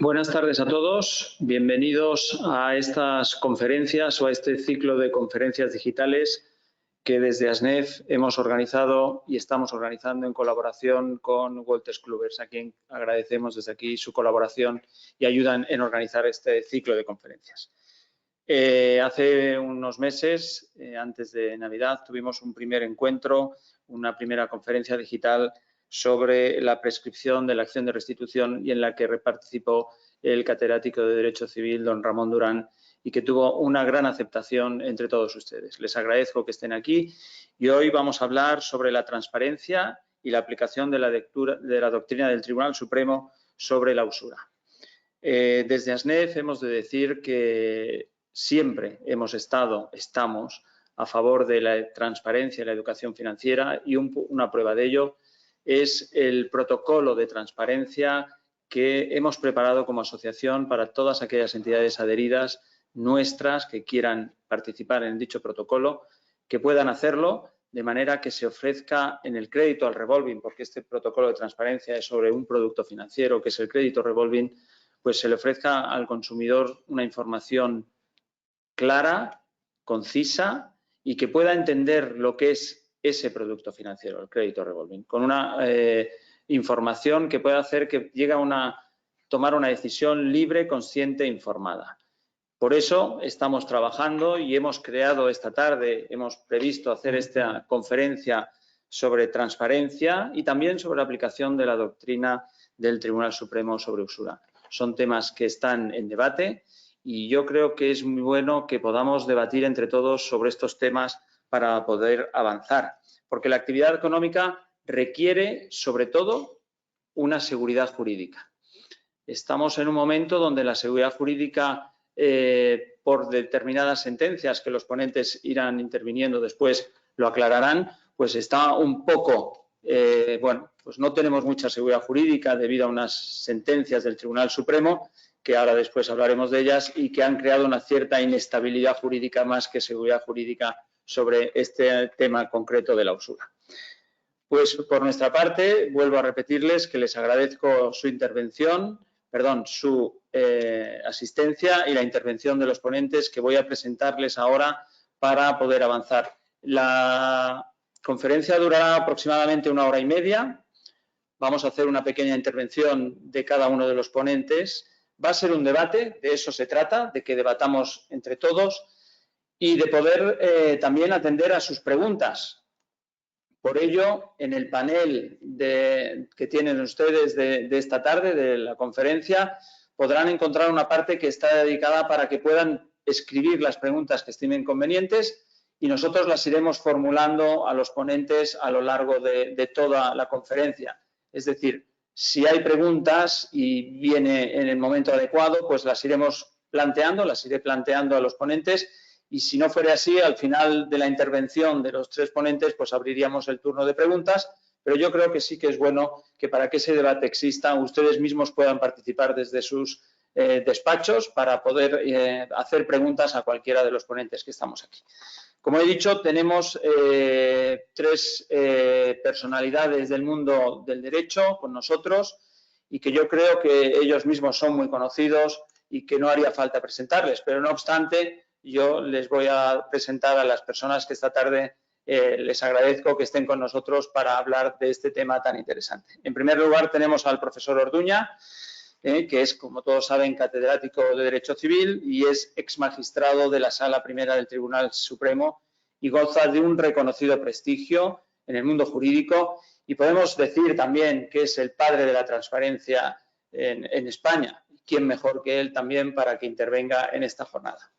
Buenas tardes a todos. Bienvenidos a estas conferencias o a este ciclo de conferencias digitales que desde ASNEF hemos organizado y estamos organizando en colaboración con Wolters Kluwer, a quien agradecemos desde aquí su colaboración y ayuda en organizar este ciclo de conferencias. Hace unos meses, antes de Navidad, tuvimos un primer encuentro, una primera conferencia digital sobre la prescripción de la acción de restitución y en la que participó el catedrático de Derecho Civil, don Ramón Durán, y que tuvo una gran aceptación entre todos ustedes. Les agradezco que estén aquí y hoy vamos a hablar sobre la transparencia y la aplicación de la doctrina del Tribunal Supremo sobre la usura. Desde ASNEF hemos de decir que siempre estamos a favor de la transparencia y la educación financiera y una prueba de ello es el protocolo de transparencia que hemos preparado como asociación para todas aquellas entidades adheridas nuestras que quieran participar en dicho protocolo, que puedan hacerlo de manera que se ofrezca en el crédito al revolving, porque este protocolo de transparencia es sobre un producto financiero que es el crédito revolving, pues se le ofrezca al consumidor una información clara, concisa y que pueda entender lo que es ese producto financiero, el crédito revolving, con una información que pueda hacer que llegue a tomar una decisión libre, consciente e informada. Por eso estamos trabajando y hemos creado esta tarde, hemos previsto hacer esta conferencia sobre transparencia y también sobre la aplicación de la doctrina del Tribunal Supremo sobre usura. Son temas que están en debate y yo creo que es muy bueno que podamos debatir entre todos sobre estos temas para poder avanzar, porque la actividad económica requiere, sobre todo, una seguridad jurídica. Estamos en un momento donde la seguridad jurídica, por determinadas sentencias que los ponentes irán interviniendo después, lo aclararán, pues está un poco, bueno, pues no tenemos mucha seguridad jurídica debido a unas sentencias del Tribunal Supremo, que ahora después hablaremos de ellas, y que han creado una cierta inestabilidad jurídica más que seguridad jurídica sobre este tema concreto de la usura. Pues por nuestra parte, vuelvo a repetirles que les agradezco su intervención, su asistencia y la intervención de los ponentes que voy a presentarles ahora para poder avanzar. La conferencia durará aproximadamente 1 hora y media. Vamos a hacer una pequeña intervención de cada uno de los ponentes. Va a ser un debate, de eso se trata, de que debatamos entre todos y de poder también atender a sus preguntas. Por ello, en el panel que tienen ustedes de esta tarde, de la conferencia, podrán encontrar una parte que está dedicada para que puedan escribir las preguntas que estimen convenientes y nosotros las iremos formulando a los ponentes a lo largo de toda la conferencia. Es decir, si hay preguntas y viene en el momento adecuado, pues las iré planteando a los ponentes. Y si no fuera así, al final de la intervención de los 3 ponentes, pues abriríamos el turno de preguntas, pero yo creo que sí que es bueno que para que ese debate exista, ustedes mismos puedan participar desde sus despachos para poder hacer preguntas a cualquiera de los ponentes que estamos aquí. Como he dicho, tenemos 3 personalidades del mundo del derecho con nosotros y que yo creo que ellos mismos son muy conocidos y que no haría falta presentarles, pero no obstante, yo les voy a presentar a las personas que esta tarde les agradezco que estén con nosotros para hablar de este tema tan interesante. En primer lugar, tenemos al profesor Orduña, que es, como todos saben, catedrático de Derecho Civil y es exmagistrado de la Sala Primera del Tribunal Supremo y goza de un reconocido prestigio en el mundo jurídico y podemos decir también que es el padre de la transparencia en España. ¿Quién mejor que él también para que intervenga en esta jornada?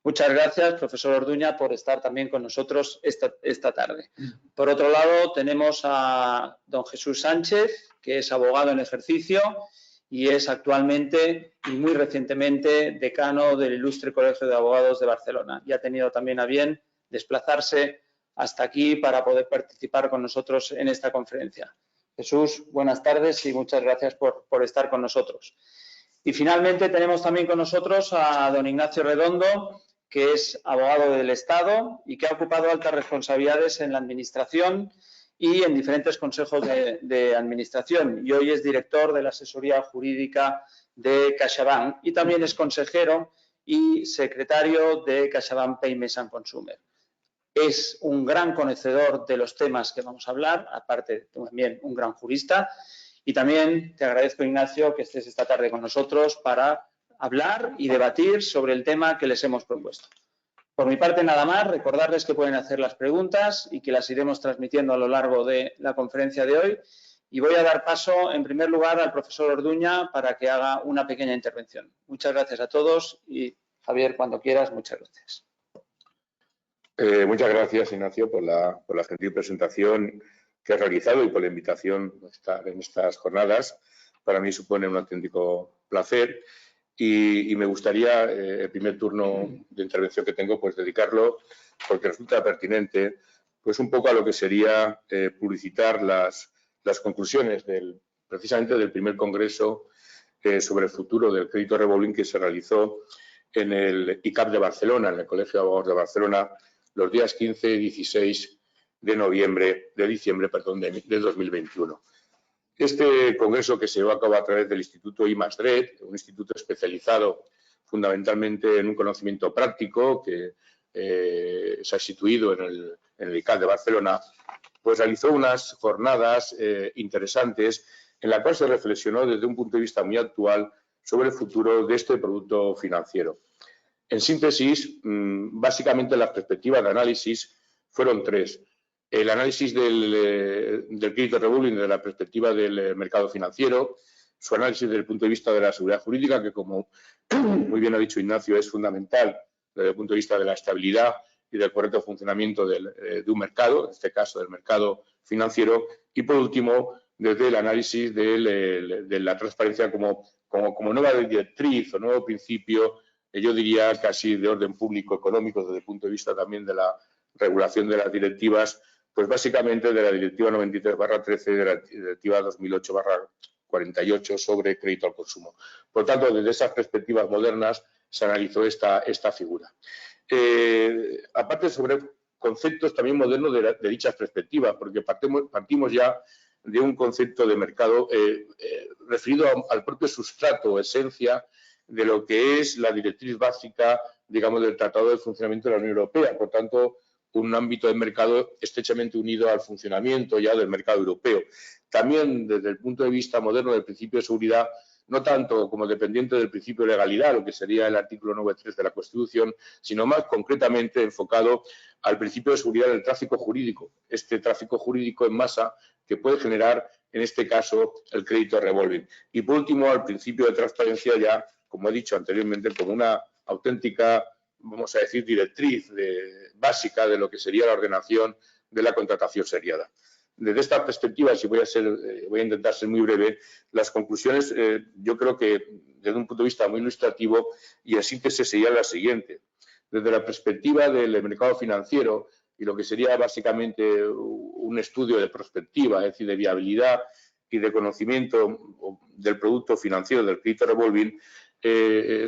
Muchas gracias, profesor Orduña, por estar también con nosotros esta tarde. Por otro lado, tenemos a don Jesús Sánchez, que es abogado en ejercicio y es actualmente y muy recientemente decano del Ilustre Colegio de Abogados de Barcelona y ha tenido también a bien desplazarse hasta aquí para poder participar con nosotros en esta conferencia. Jesús, buenas tardes y muchas gracias por estar con nosotros. Y finalmente tenemos también con nosotros a don Ignacio Redondo, que es abogado del Estado y que ha ocupado altas responsabilidades en la Administración y en diferentes consejos de Administración. Y hoy es director de la asesoría jurídica de CaixaBank y también es consejero y secretario de CaixaBank Payments and Consumer. Es un gran conocedor de los temas que vamos a hablar, aparte también un gran jurista. Y también te agradezco, Ignacio, que estés esta tarde con nosotros para hablar y debatir sobre el tema que les hemos propuesto. Por mi parte, nada más, recordarles que pueden hacer las preguntas y que las iremos transmitiendo a lo largo de la conferencia de hoy. Y voy a dar paso, en primer lugar, al profesor Orduña para que haga una pequeña intervención. Muchas gracias a todos y, Javier, cuando quieras, muchas gracias. Muchas gracias, Ignacio, por la gentil presentación que has realizado y por la invitación a estar en estas jornadas. Para mí supone un auténtico placer y me gustaría, el primer turno de intervención que tengo, pues dedicarlo, porque resulta pertinente, pues un poco a lo que sería publicitar las conclusiones precisamente del primer congreso sobre el futuro del crédito revolving que se realizó en el ICAP de Barcelona, en el Colegio de Abogados de Barcelona, los días 15 y 16 de diciembre de 2021. Este congreso, que se llevó a cabo a través del Instituto I+D, un instituto especializado fundamentalmente en un conocimiento práctico que se ha instituido en el ICAP de Barcelona, pues realizó unas jornadas interesantes en las cuales se reflexionó desde un punto de vista muy actual sobre el futuro de este producto financiero. En síntesis, básicamente las perspectivas de análisis fueron tres. El análisis del crédito revolving desde la perspectiva del mercado financiero, su análisis desde el punto de vista de la seguridad jurídica, que como muy bien ha dicho Ignacio, es fundamental desde el punto de vista de la estabilidad y del correcto funcionamiento de un mercado, en este caso del mercado financiero, y por último, desde el análisis de la transparencia como nueva directriz o nuevo principio, yo diría casi de orden público económico desde el punto de vista también de la regulación de las directivas, pues básicamente de la Directiva 93/13 y de la Directiva 2008/48 sobre crédito al consumo. Por tanto, desde esas perspectivas modernas se analizó esta figura. Aparte sobre conceptos también modernos de dichas perspectivas, porque partimos ya de un concepto de mercado referido al propio sustrato o esencia de lo que es la directriz básica, digamos, del Tratado de Funcionamiento de la Unión Europea. Por tanto, un ámbito de mercado estrechamente unido al funcionamiento ya del mercado europeo. También desde el punto de vista moderno del principio de seguridad, no tanto como dependiente del principio de legalidad, lo que sería el artículo 9.3 de la Constitución, sino más concretamente enfocado al principio de seguridad del tráfico jurídico, este tráfico jurídico en masa que puede generar, en este caso, el crédito revolving. Y por último, al principio de transparencia ya, como he dicho anteriormente, como una auténtica, vamos a decir, directriz básica de lo que sería la ordenación de la contratación seriada. Desde esta perspectiva, si voy a intentar ser muy breve, las conclusiones yo creo que desde un punto de vista muy ilustrativo y en síntesis sería la siguiente. Desde la perspectiva del mercado financiero y lo que sería básicamente un estudio de prospectiva, es decir, de viabilidad y de conocimiento del producto financiero, del crédito revolving,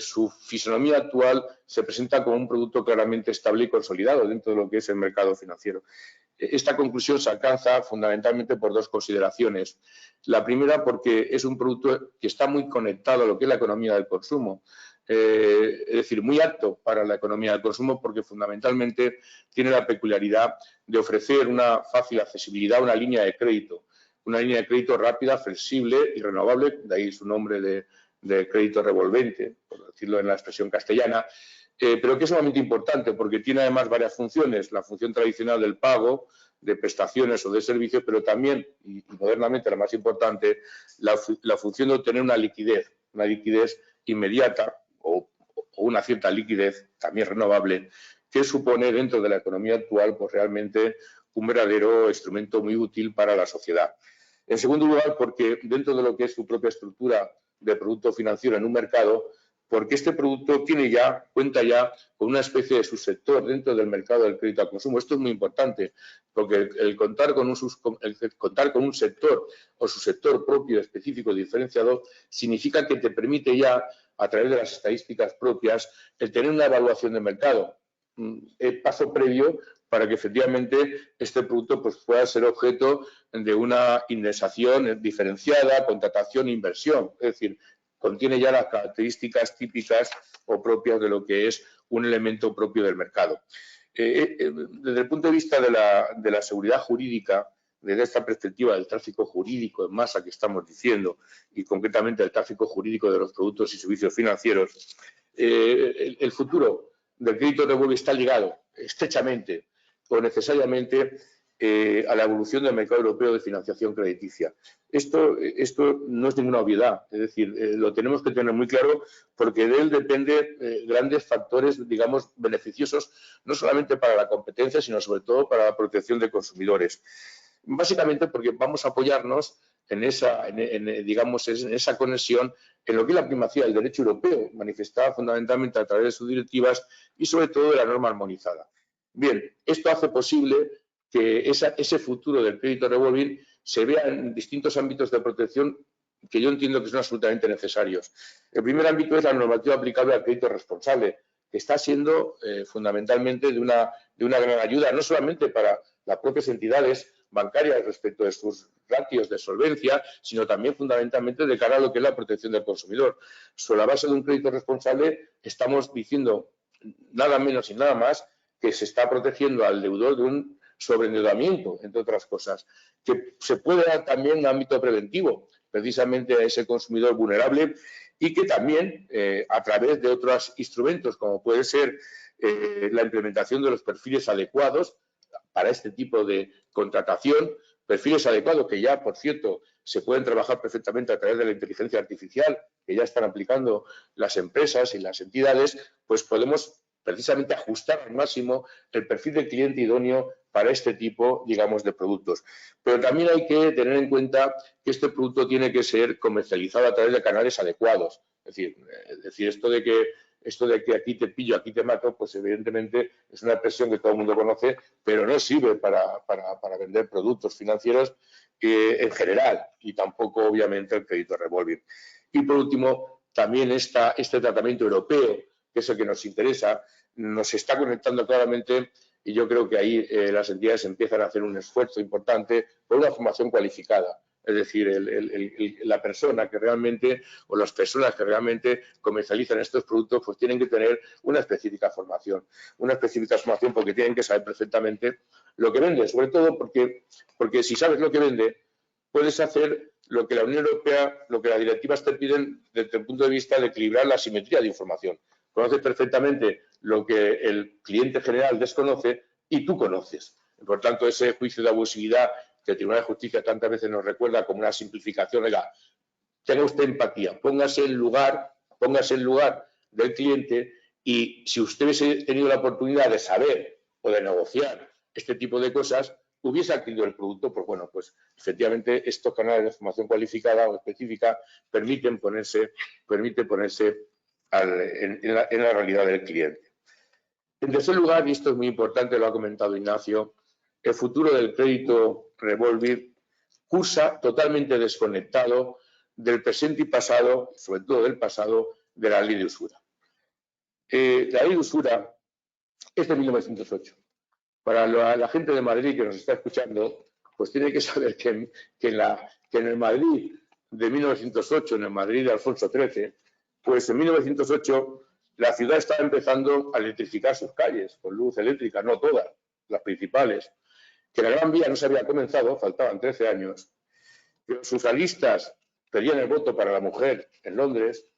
su fisonomía actual se presenta como un producto claramente estable y consolidado dentro de lo que es el mercado financiero. Esta conclusión se alcanza fundamentalmente por dos consideraciones. La primera, porque es un producto que está muy conectado a lo que es la economía del consumo. Es decir, muy apto para la economía del consumo porque fundamentalmente tiene la peculiaridad de ofrecer una fácil accesibilidad a una línea de crédito rápida, flexible y renovable, de ahí su nombre de crédito revolvente, por decirlo en la expresión castellana, pero que es sumamente importante porque tiene además varias funciones, la función tradicional del pago, de prestaciones o de servicios, pero también, y modernamente la más importante, la función de obtener una liquidez inmediata o una cierta liquidez también renovable, que supone dentro de la economía actual pues realmente un verdadero instrumento muy útil para la sociedad. En segundo lugar, porque dentro de lo que es su propia estructura de producto financiero en un mercado, porque este producto cuenta ya con una especie de subsector dentro del mercado del crédito al consumo. Esto es muy importante, porque el contar con un sector o subsector propio, específico, diferenciado, significa que te permite ya, a través de las estadísticas propias, el tener una evaluación de mercado. El paso previo para que efectivamente este producto pues, pueda ser objeto de una indexación diferenciada, contratación e inversión. Es decir, contiene ya las características típicas o propias de lo que es un elemento propio del mercado. Desde el punto de vista de la seguridad jurídica, desde esta perspectiva del tráfico jurídico en masa que estamos diciendo, y concretamente el tráfico jurídico de los productos y servicios financieros, el futuro del crédito revolving está ligado estrechamente o necesariamente a la evolución del mercado europeo de financiación crediticia. Esto no es ninguna obviedad, es decir, lo tenemos que tener muy claro porque de él dependen grandes factores, digamos, beneficiosos, no solamente para la competencia, sino sobre todo para la protección de consumidores. Básicamente porque vamos a apoyarnos en esa conexión en lo que es la primacía del derecho europeo, manifestada fundamentalmente a través de sus directivas y sobre todo de la norma armonizada. Bien, esto hace posible que ese futuro del crédito revolving se vea en distintos ámbitos de protección que yo entiendo que son absolutamente necesarios. El primer ámbito es la normativa aplicable al crédito responsable, que está siendo fundamentalmente de una gran ayuda, no solamente para las propias entidades bancarias respecto de sus ratios de solvencia, sino también fundamentalmente de cara a lo que es la protección del consumidor. Sobre la base de un crédito responsable estamos diciendo nada menos y nada más que se está protegiendo al deudor de un sobreendeudamiento, entre otras cosas, que se puede dar también en ámbito preventivo, precisamente a ese consumidor vulnerable y que también a través de otros instrumentos, como puede ser la implementación de los perfiles adecuados para este tipo de contratación, perfiles adecuados que ya, por cierto, se pueden trabajar perfectamente a través de la inteligencia artificial, que ya están aplicando las empresas y las entidades, pues podemos precisamente ajustar al máximo el perfil del cliente idóneo para este tipo, digamos, de productos. Pero también hay que tener en cuenta que este producto tiene que ser comercializado a través de canales adecuados. Es decir, esto de que aquí te pillo, aquí te mato, pues evidentemente es una expresión que todo el mundo conoce, pero no sirve para vender productos financieros en general y tampoco, obviamente, el crédito revolving. Y, por último, también este tratamiento europeo, que es el que nos interesa, nos está conectando claramente y yo creo que ahí las entidades empiezan a hacer un esfuerzo importante por una formación cualificada. Es decir, la persona que realmente o las personas que realmente comercializan estos productos pues tienen que tener una específica formación porque tienen que saber perfectamente lo que vende, sobre todo porque si sabes lo que vende, puedes hacer lo que la Unión Europea, lo que las directivas te piden desde el punto de vista de equilibrar la simetría de información. Conoces perfectamente lo que el cliente general desconoce y tú conoces. Por tanto, ese juicio de abusividad que el Tribunal de Justicia tantas veces nos recuerda como una simplificación, oiga, tenga usted empatía, póngase en lugar del cliente y si usted hubiese tenido la oportunidad de saber o de negociar este tipo de cosas, hubiese adquirido el producto, pues bueno, pues efectivamente estos canales de formación cualificada o específica permiten ponerse en la realidad del cliente. En tercer lugar, y esto es muy importante, lo ha comentado Ignacio, el futuro del crédito revolving cursa totalmente desconectado del presente y pasado, sobre todo del pasado, de la ley de usura. La ley de usura es de 1908. Para la gente de Madrid que nos está escuchando, pues tiene que saber que en el Madrid de 1908, en el Madrid de Alfonso XIII, pues en 1908 la ciudad estaba empezando a electrificar sus calles con luz eléctrica, no todas, las principales, que la Gran Vía no se había comenzado, faltaban 13 años, que los socialistas pedían el voto para la mujer en Londres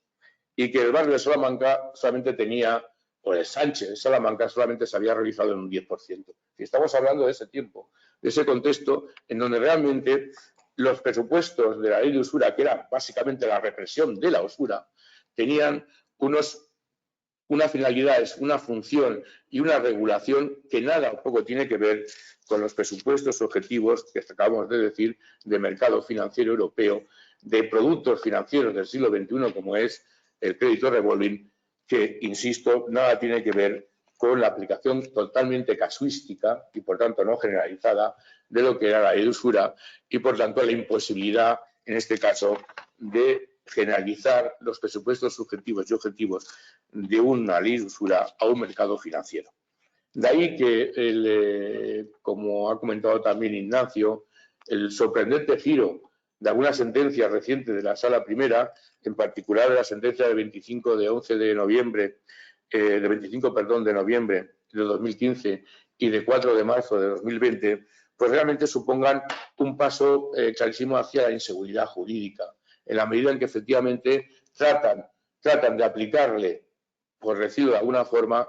y que el barrio de Salamanca solamente tenía, o el Sánchez de Salamanca solamente se había realizado en un 10%. Y estamos hablando de ese tiempo, de ese contexto en donde realmente los presupuestos de la ley de usura, que era básicamente la represión de la usura, tenían unas finalidades, una función y una regulación que nada o poco tiene que ver con los presupuestos objetivos que acabamos de decir de mercado financiero europeo, de productos financieros del siglo XXI como es el crédito revolving, que, insisto, nada tiene que ver con la aplicación totalmente casuística y, por tanto, no generalizada de lo que era la ley de usura y, por tanto, la imposibilidad, en este caso, de generalizar los presupuestos subjetivos y objetivos de una ley de usura a un mercado financiero. De ahí que, como ha comentado también Ignacio, el sorprendente giro de algunas sentencias recientes de la Sala Primera en particular la sentencia del 25 de noviembre de 2015 y de 4 de marzo de 2020, pues realmente supongan un paso clarísimo hacia la inseguridad jurídica, en la medida en que efectivamente tratan de aplicarle, por decirlo de alguna forma,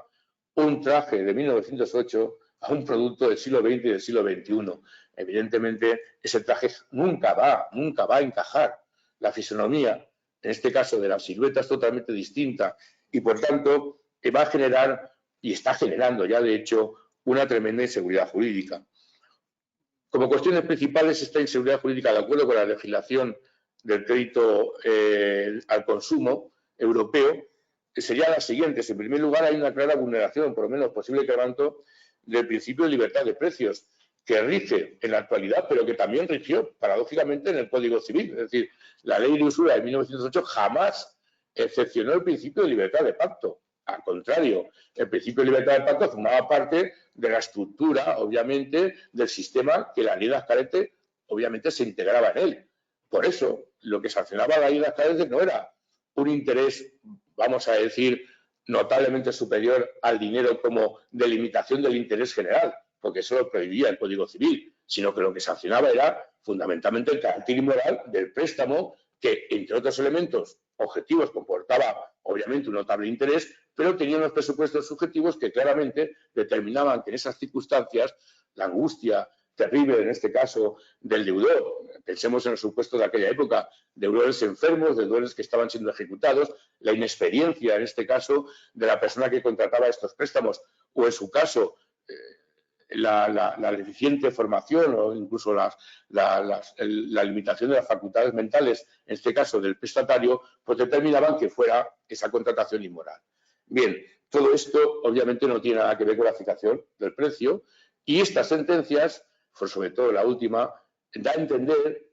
un traje de 1908 a un producto del siglo XX y del siglo XXI. Evidentemente, ese traje nunca va a encajar. La fisonomía, en este caso de la silueta, es totalmente distinta y, por tanto, va a generar, y está generando ya, de hecho, una tremenda inseguridad jurídica. Como cuestiones principales, esta inseguridad jurídica, de acuerdo con la legislación del crédito al consumo europeo, sería la siguiente. En primer lugar, hay una clara vulneración, por lo menos posible quebranto, del principio de libertad de precios, que rige en la actualidad, pero que también rigió, paradójicamente, en el Código Civil. Es decir, la ley de usura de 1908 jamás excepcionó el principio de libertad de pacto. Al contrario, el principio de libertad de pacto formaba parte de la estructura, obviamente, del sistema que la ley de Azcárate, obviamente, se integraba en él. Por eso, lo que sancionaba la ley de Azcárate no era un interés, vamos a decir, notablemente superior al dinero como delimitación del interés general, porque eso lo prohibía el Código Civil, sino que lo que sancionaba era fundamentalmente el carácter inmoral del préstamo, que, entre otros elementos objetivos, comportaba obviamente un notable interés, pero tenía unos presupuestos subjetivos que claramente determinaban que en esas circunstancias la angustia terrible, en este caso, del deudor, pensemos en los supuestos de aquella época, deudores enfermos, deudores que estaban siendo ejecutados, la inexperiencia, en este caso, de la persona que contrataba estos préstamos, o en su caso, la deficiente formación o incluso la limitación de las facultades mentales, en este caso del prestatario, pues determinaban que fuera esa contratación inmoral. Bien, todo esto obviamente no tiene nada que ver con la fijación del precio y estas sentencias, pues sobre todo la última, da a entender,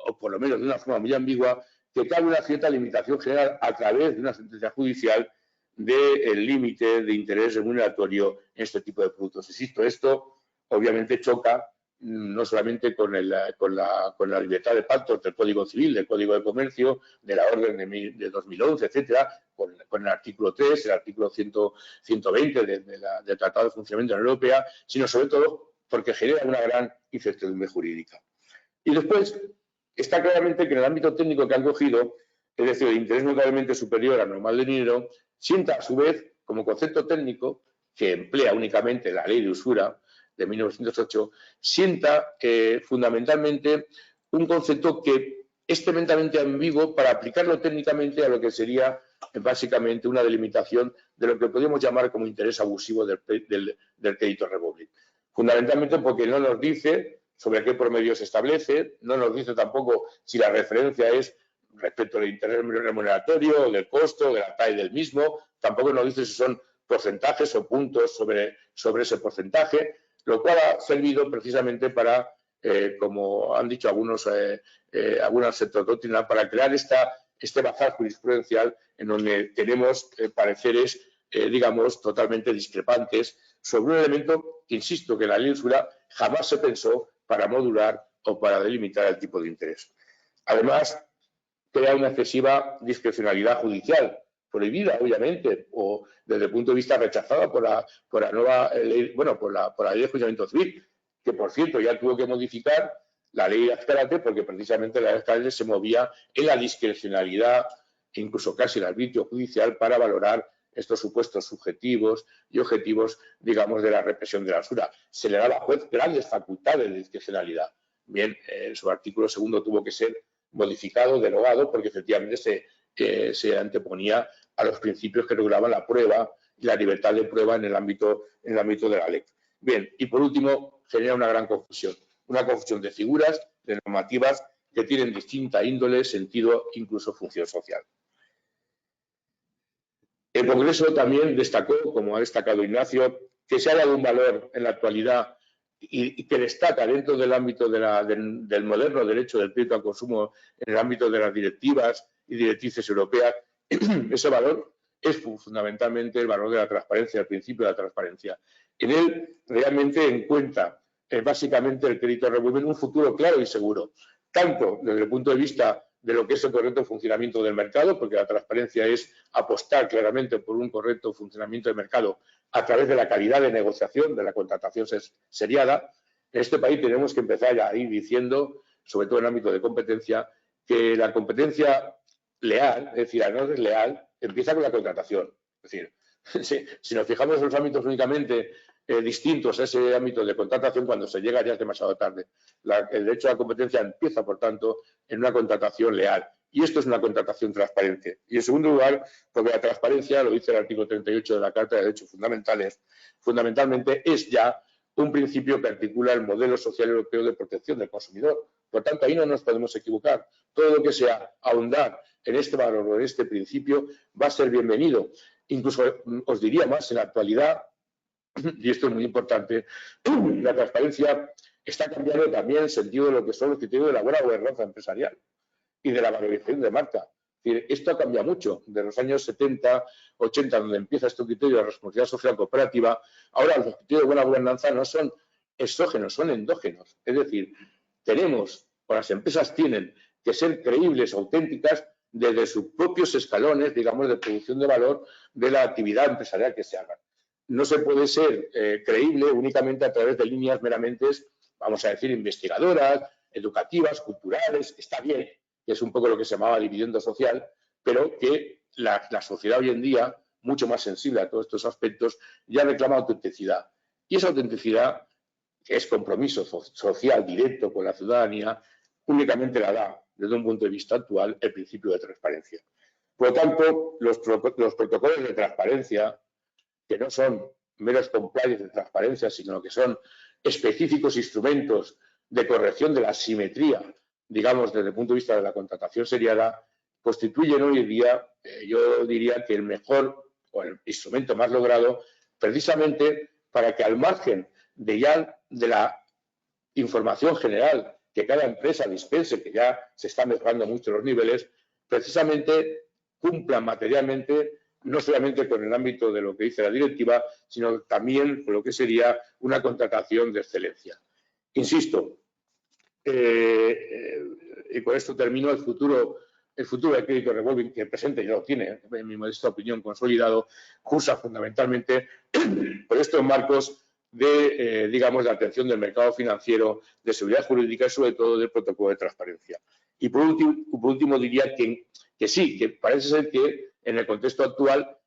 o por lo menos de una forma muy ambigua, que cabe una cierta limitación general a través de una sentencia judicial del límite de interés remuneratorio en este tipo de productos. Insisto, esto obviamente choca no solamente con la libertad de pactos del Código Civil, del Código de Comercio, de la Orden de 2011, etcétera, con el artículo 3, el artículo 120 del Tratado de Funcionamiento de la Unión Europea, sino sobre todo porque genera una gran incertidumbre jurídica. Y después está claramente que en el ámbito técnico que han cogido, es decir, el interés notablemente superior al normal de dinero, sienta a su vez, como concepto técnico, que emplea únicamente la ley de usura de 1908, sienta fundamentalmente un concepto que es tremendamente ambiguo para aplicarlo técnicamente a lo que sería básicamente una delimitación de lo que podríamos llamar como interés abusivo del crédito revolving. Fundamentalmente porque no nos dice sobre qué promedio se establece, no nos dice tampoco si la referencia es respecto del interés remuneratorio, del costo, de la talla del mismo, tampoco nos dice si son porcentajes o puntos sobre ese porcentaje, lo cual ha servido precisamente para, como han dicho algunos sectores doctrinales, para crear este bazar jurisprudencial en donde tenemos pareceres, digamos, totalmente discrepantes sobre un elemento que, insisto, que la ley de usura jamás se pensó para modular o para delimitar el tipo de interés. Además, crea una excesiva discrecionalidad judicial, prohibida, obviamente, o desde el punto de vista rechazada por la nueva ley, bueno, por la ley de enjuiciamiento civil, que por cierto ya tuvo que modificar la ley de Azcárate porque precisamente la ley de Azcárate se movía en la discrecionalidad, incluso casi el arbitrio judicial, para valorar estos supuestos subjetivos y objetivos, digamos, de la represión de la usura. Se le daba al juez grandes facultades de discrecionalidad. Bien, su artículo segundo tuvo que ser modificado, derogado, porque efectivamente se anteponía a los principios que regulaban la prueba y la libertad de prueba en el ámbito de la ley. Bien, y por último, genera una gran confusión de figuras, de normativas que tienen distinta índole, sentido, incluso función social. El Congreso también destacó, como ha destacado Ignacio, que se ha dado un valor en la actualidad y que destaca dentro del ámbito del moderno derecho del crédito al consumo en el ámbito de las directivas y directrices europeas. Ese valor es fundamentalmente el valor de la transparencia, el principio de la transparencia. En él realmente encuentra básicamente el crédito revolving un futuro claro y seguro, tanto desde el punto de vista de lo que es el correcto funcionamiento del mercado, porque la transparencia es apostar claramente por un correcto funcionamiento del mercado a través de la calidad de negociación, de la contratación seriada. En este país tenemos que empezar a ir diciendo, sobre todo en el ámbito de competencia, que la competencia leal, es decir, la no desleal, empieza con la contratación. Es decir, si nos fijamos en los ámbitos únicamente distintos a ese ámbito de contratación, cuando se llega ya es demasiado tarde. El derecho a la competencia empieza, por tanto, en una contratación leal. Y esto es una contratación transparente. Y en segundo lugar, porque la transparencia, lo dice el artículo 38 de la Carta de Derechos Fundamentales, fundamentalmente es ya un principio que articula el modelo social europeo de protección del consumidor. Por tanto, ahí no nos podemos equivocar. Todo lo que sea ahondar en este valor o en este principio va a ser bienvenido. Incluso os diría más, en la actualidad, y esto es muy importante, la transparencia está cambiando también el sentido de lo que son los criterios de la buena gobernanza empresarial y de la valorización de marca. Es decir, esto ha cambiado mucho. De los años 70, 80, donde empieza este criterio de la responsabilidad social cooperativa, ahora los criterios de buena gobernanza no son exógenos, son endógenos. Es decir, tenemos, o las empresas tienen que ser creíbles, auténticas, desde sus propios escalones, digamos, de producción de valor de la actividad empresarial que se haga. No se puede ser creíble únicamente a través de líneas meramente, vamos a decir, investigadoras, educativas, culturales. Está bien, que es un poco lo que se llamaba dividendo social, pero que la sociedad hoy en día, mucho más sensible a todos estos aspectos, ya reclama autenticidad. Y esa autenticidad, que es compromiso social directo con la ciudadanía, únicamente la da, desde un punto de vista actual, el principio de transparencia. Por lo tanto, los protocolos de transparencia, que no son meros compliance de transparencia, sino que son específicos instrumentos de corrección de la asimetría, digamos, desde el punto de vista de la contratación seriada, constituyen hoy en día, yo diría que el mejor o el instrumento más logrado, precisamente para que al margen de la información general que cada empresa dispense, que ya se están mejorando mucho los niveles, precisamente cumplan materialmente no solamente con el ámbito de lo que dice la directiva, sino también con lo que sería una contratación de excelencia. Insisto, y con esto termino, el futuro del crédito revolving, que el presente ya lo tiene, en mi modesta opinión, consolidado, cursa fundamentalmente por estos marcos de, digamos, de atención del mercado financiero, de seguridad jurídica y, sobre todo, del protocolo de transparencia. Y, por último diría que sí, que parece ser que en el contexto actual,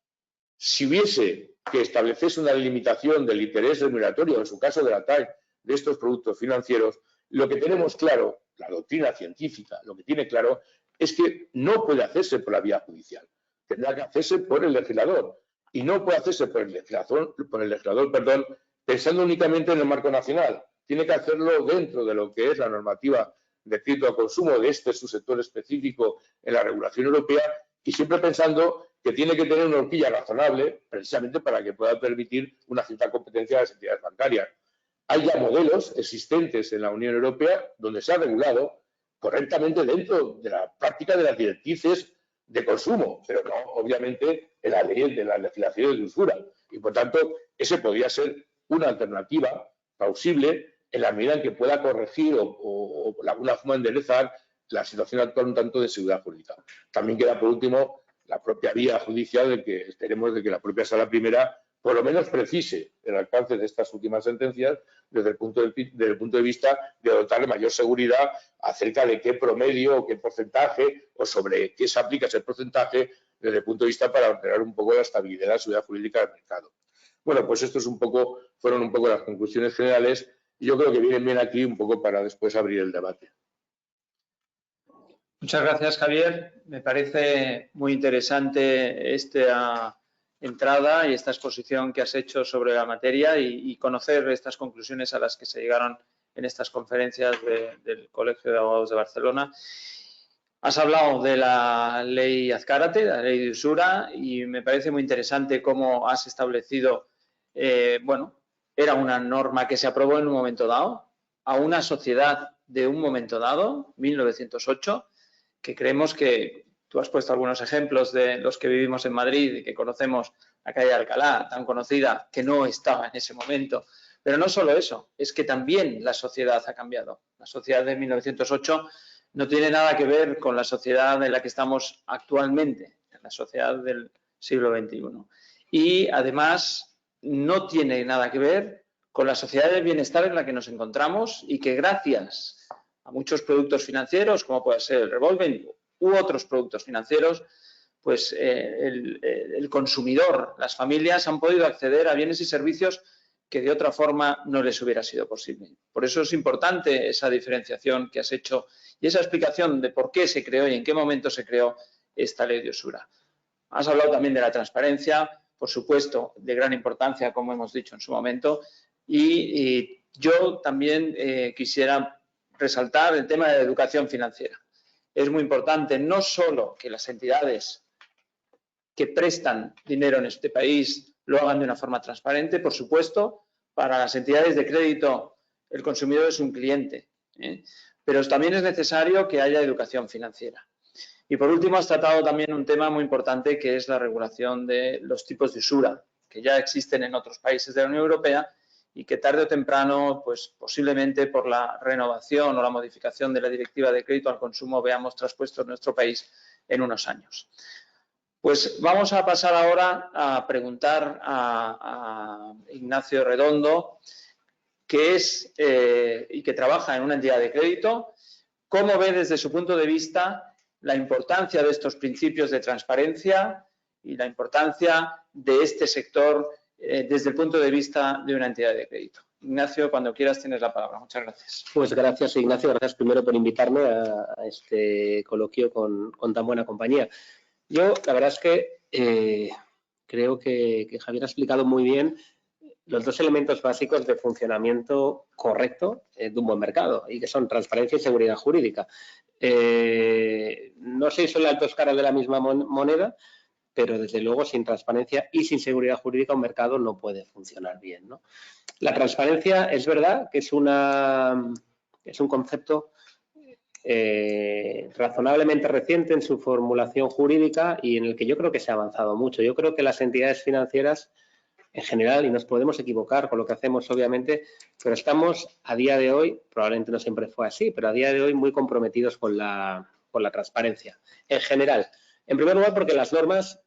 si hubiese que establecerse una limitación del interés remuneratorio, en su caso de la TAE, de estos productos financieros, lo que tenemos claro, la doctrina científica, lo que tiene claro es que no puede hacerse por la vía judicial, tendrá que hacerse por el legislador. Y no puede hacerse por el legislador, pensando únicamente en el marco nacional. Tiene que hacerlo dentro de lo que es la normativa de crédito al consumo de este subsector específico en la regulación europea, y siempre pensando que tiene que tener una horquilla razonable, precisamente para que pueda permitir una cierta competencia de las entidades bancarias. Hay ya modelos existentes en la Unión Europea donde se ha regulado correctamente dentro de la práctica de las directrices de consumo, pero no, obviamente, en la ley de las legislaciones de usura. Y, por tanto, ese podría ser una alternativa plausible en la medida en que pueda corregir o de alguna forma enderezar la situación actual un tanto de seguridad jurídica. También queda, por último, la propia vía judicial de que esperemos de que la propia Sala Primera por lo menos precise el alcance de estas últimas sentencias desde el punto de vista de dotarle mayor seguridad acerca de qué promedio o qué porcentaje o sobre qué se aplica ese porcentaje desde el punto de vista para alterar un poco la estabilidad y la seguridad jurídica del mercado. Bueno, pues esto fueron un poco las conclusiones generales y yo creo que vienen bien aquí un poco para después abrir el debate. Muchas gracias, Javier. Me parece muy interesante esta entrada y esta exposición que has hecho sobre la materia y conocer estas conclusiones a las que se llegaron en estas conferencias del Colegio de Abogados de Barcelona. Has hablado de la ley Azcárate, la ley de usura, y me parece muy interesante cómo has establecido, bueno, era una norma que se aprobó en un momento dado, a una sociedad de un momento dado, 1908, que creemos que tú has puesto algunos ejemplos de los que vivimos en Madrid y que conocemos la calle de Alcalá, tan conocida, que no estaba en ese momento. Pero no solo eso, es que también la sociedad ha cambiado. La sociedad de 1908 no tiene nada que ver con la sociedad en la que estamos actualmente, en la sociedad del siglo XXI. Y además no tiene nada que ver con la sociedad del bienestar en la que nos encontramos y que gracias a muchos productos financieros, como puede ser el revolving u otros productos financieros, pues el consumidor, las familias han podido acceder a bienes y servicios que de otra forma no les hubiera sido posible. Por eso es importante esa diferenciación que has hecho y esa explicación de por qué se creó y en qué momento se creó esta ley de usura. Has hablado también de la transparencia, por supuesto, de gran importancia, como hemos dicho en su momento, y yo también quisiera resaltar el tema de la educación financiera. Es muy importante no solo que las entidades que prestan dinero en este país lo hagan de una forma transparente, por supuesto, para las entidades de crédito el consumidor es un cliente, pero también es necesario que haya educación financiera. Y por último, has tratado también un tema muy importante que es la regulación de los tipos de usura, que ya existen en otros países de la Unión Europea y que tarde o temprano, pues posiblemente por la renovación o la modificación de la Directiva de Crédito al Consumo veamos traspuesto en nuestro país en unos años. Pues vamos a pasar ahora a preguntar a Ignacio Redondo, que es y que trabaja en una entidad de crédito, cómo ve desde su punto de vista la importancia de estos principios de transparencia y la importancia de este sector desde el punto de vista de una entidad de crédito. Ignacio, cuando quieras tienes la palabra. Muchas gracias. Pues gracias, Ignacio. Gracias primero por invitarme a este coloquio con tan buena compañía. Yo, la verdad es que creo que Javier ha explicado muy bien los dos elementos básicos de funcionamiento correcto de un buen mercado y que son transparencia y seguridad jurídica. No sé si son las dos caras de la misma moneda, pero desde luego sin transparencia y sin seguridad jurídica un mercado no puede funcionar bien, ¿no? La transparencia es verdad que es un concepto razonablemente reciente en su formulación jurídica y en el que yo creo que se ha avanzado mucho. Yo creo que las entidades financieras en general, y nos podemos equivocar con lo que hacemos obviamente, pero estamos a día de hoy, probablemente no siempre fue así, pero a día de hoy muy comprometidos con la transparencia en general. En primer lugar porque las normas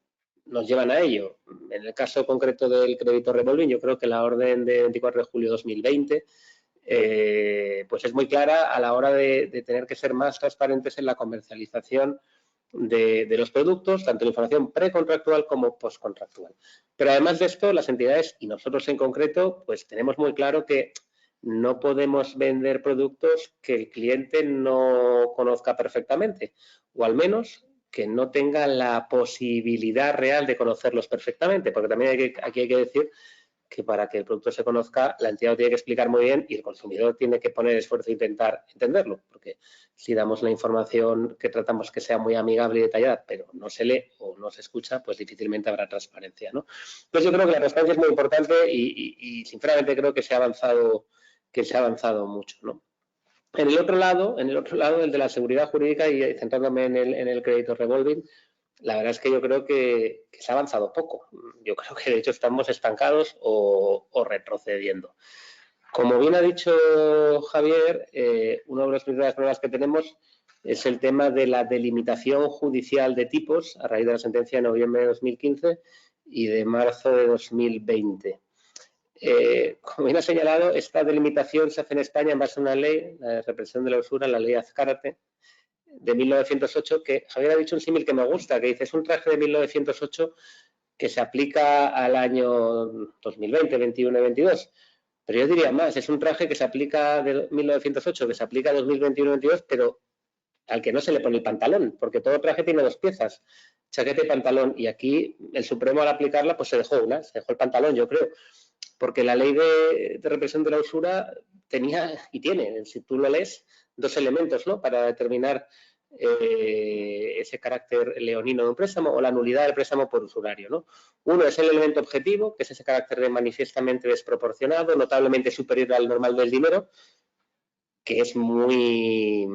nos llevan a ello. En el caso concreto del crédito revolving, yo creo que la orden de 24 de julio de 2020 pues es muy clara a la hora de tener que ser más transparentes en la comercialización de los productos, tanto en información precontractual como postcontractual. Pero además de esto, las entidades y nosotros en concreto, pues tenemos muy claro que no podemos vender productos que el cliente no conozca perfectamente, o al menos que no tenga la posibilidad real de conocerlos perfectamente, porque también aquí hay que decir que para que el producto se conozca, la entidad lo tiene que explicar muy bien y el consumidor tiene que poner esfuerzo e intentar entenderlo, porque si damos la información que tratamos que sea muy amigable y detallada, pero no se lee o no se escucha, pues difícilmente habrá transparencia, ¿no? Entonces yo creo que la transparencia es muy importante y sinceramente creo que se ha avanzado mucho, ¿no? En el otro lado, el de la seguridad jurídica y centrándome en el crédito revolving, la verdad es que yo creo que se ha avanzado poco. Yo creo que de hecho estamos estancados o retrocediendo. Como bien ha dicho Javier, una de las primeras pruebas que tenemos es el tema de la delimitación judicial de tipos a raíz de la sentencia de noviembre de 2015 y de marzo de 2020. Como bien ha señalado, esta delimitación se hace en España en base a una ley, la de represión de la usura, la ley Azcárate, de 1908, que Javier ha dicho un símil que me gusta, que dice, es un traje de 1908 que se aplica al año 2020, 21 y 22. Pero yo diría más, es un traje que se aplica de 1908, que se aplica a 2021 y 22, pero al que no se le pone el pantalón, porque todo traje tiene dos piezas, chaqueta y pantalón, y aquí el Supremo al aplicarla pues se dejó el pantalón, yo creo, porque la ley de represión de la usura tenía y tiene, si tú lo lees, dos elementos, ¿no?, para determinar ese carácter leonino de un préstamo o la nulidad del préstamo por usurario, ¿no? Uno es el elemento objetivo, que es ese carácter de manifiestamente desproporcionado, notablemente superior al normal del dinero, que es muy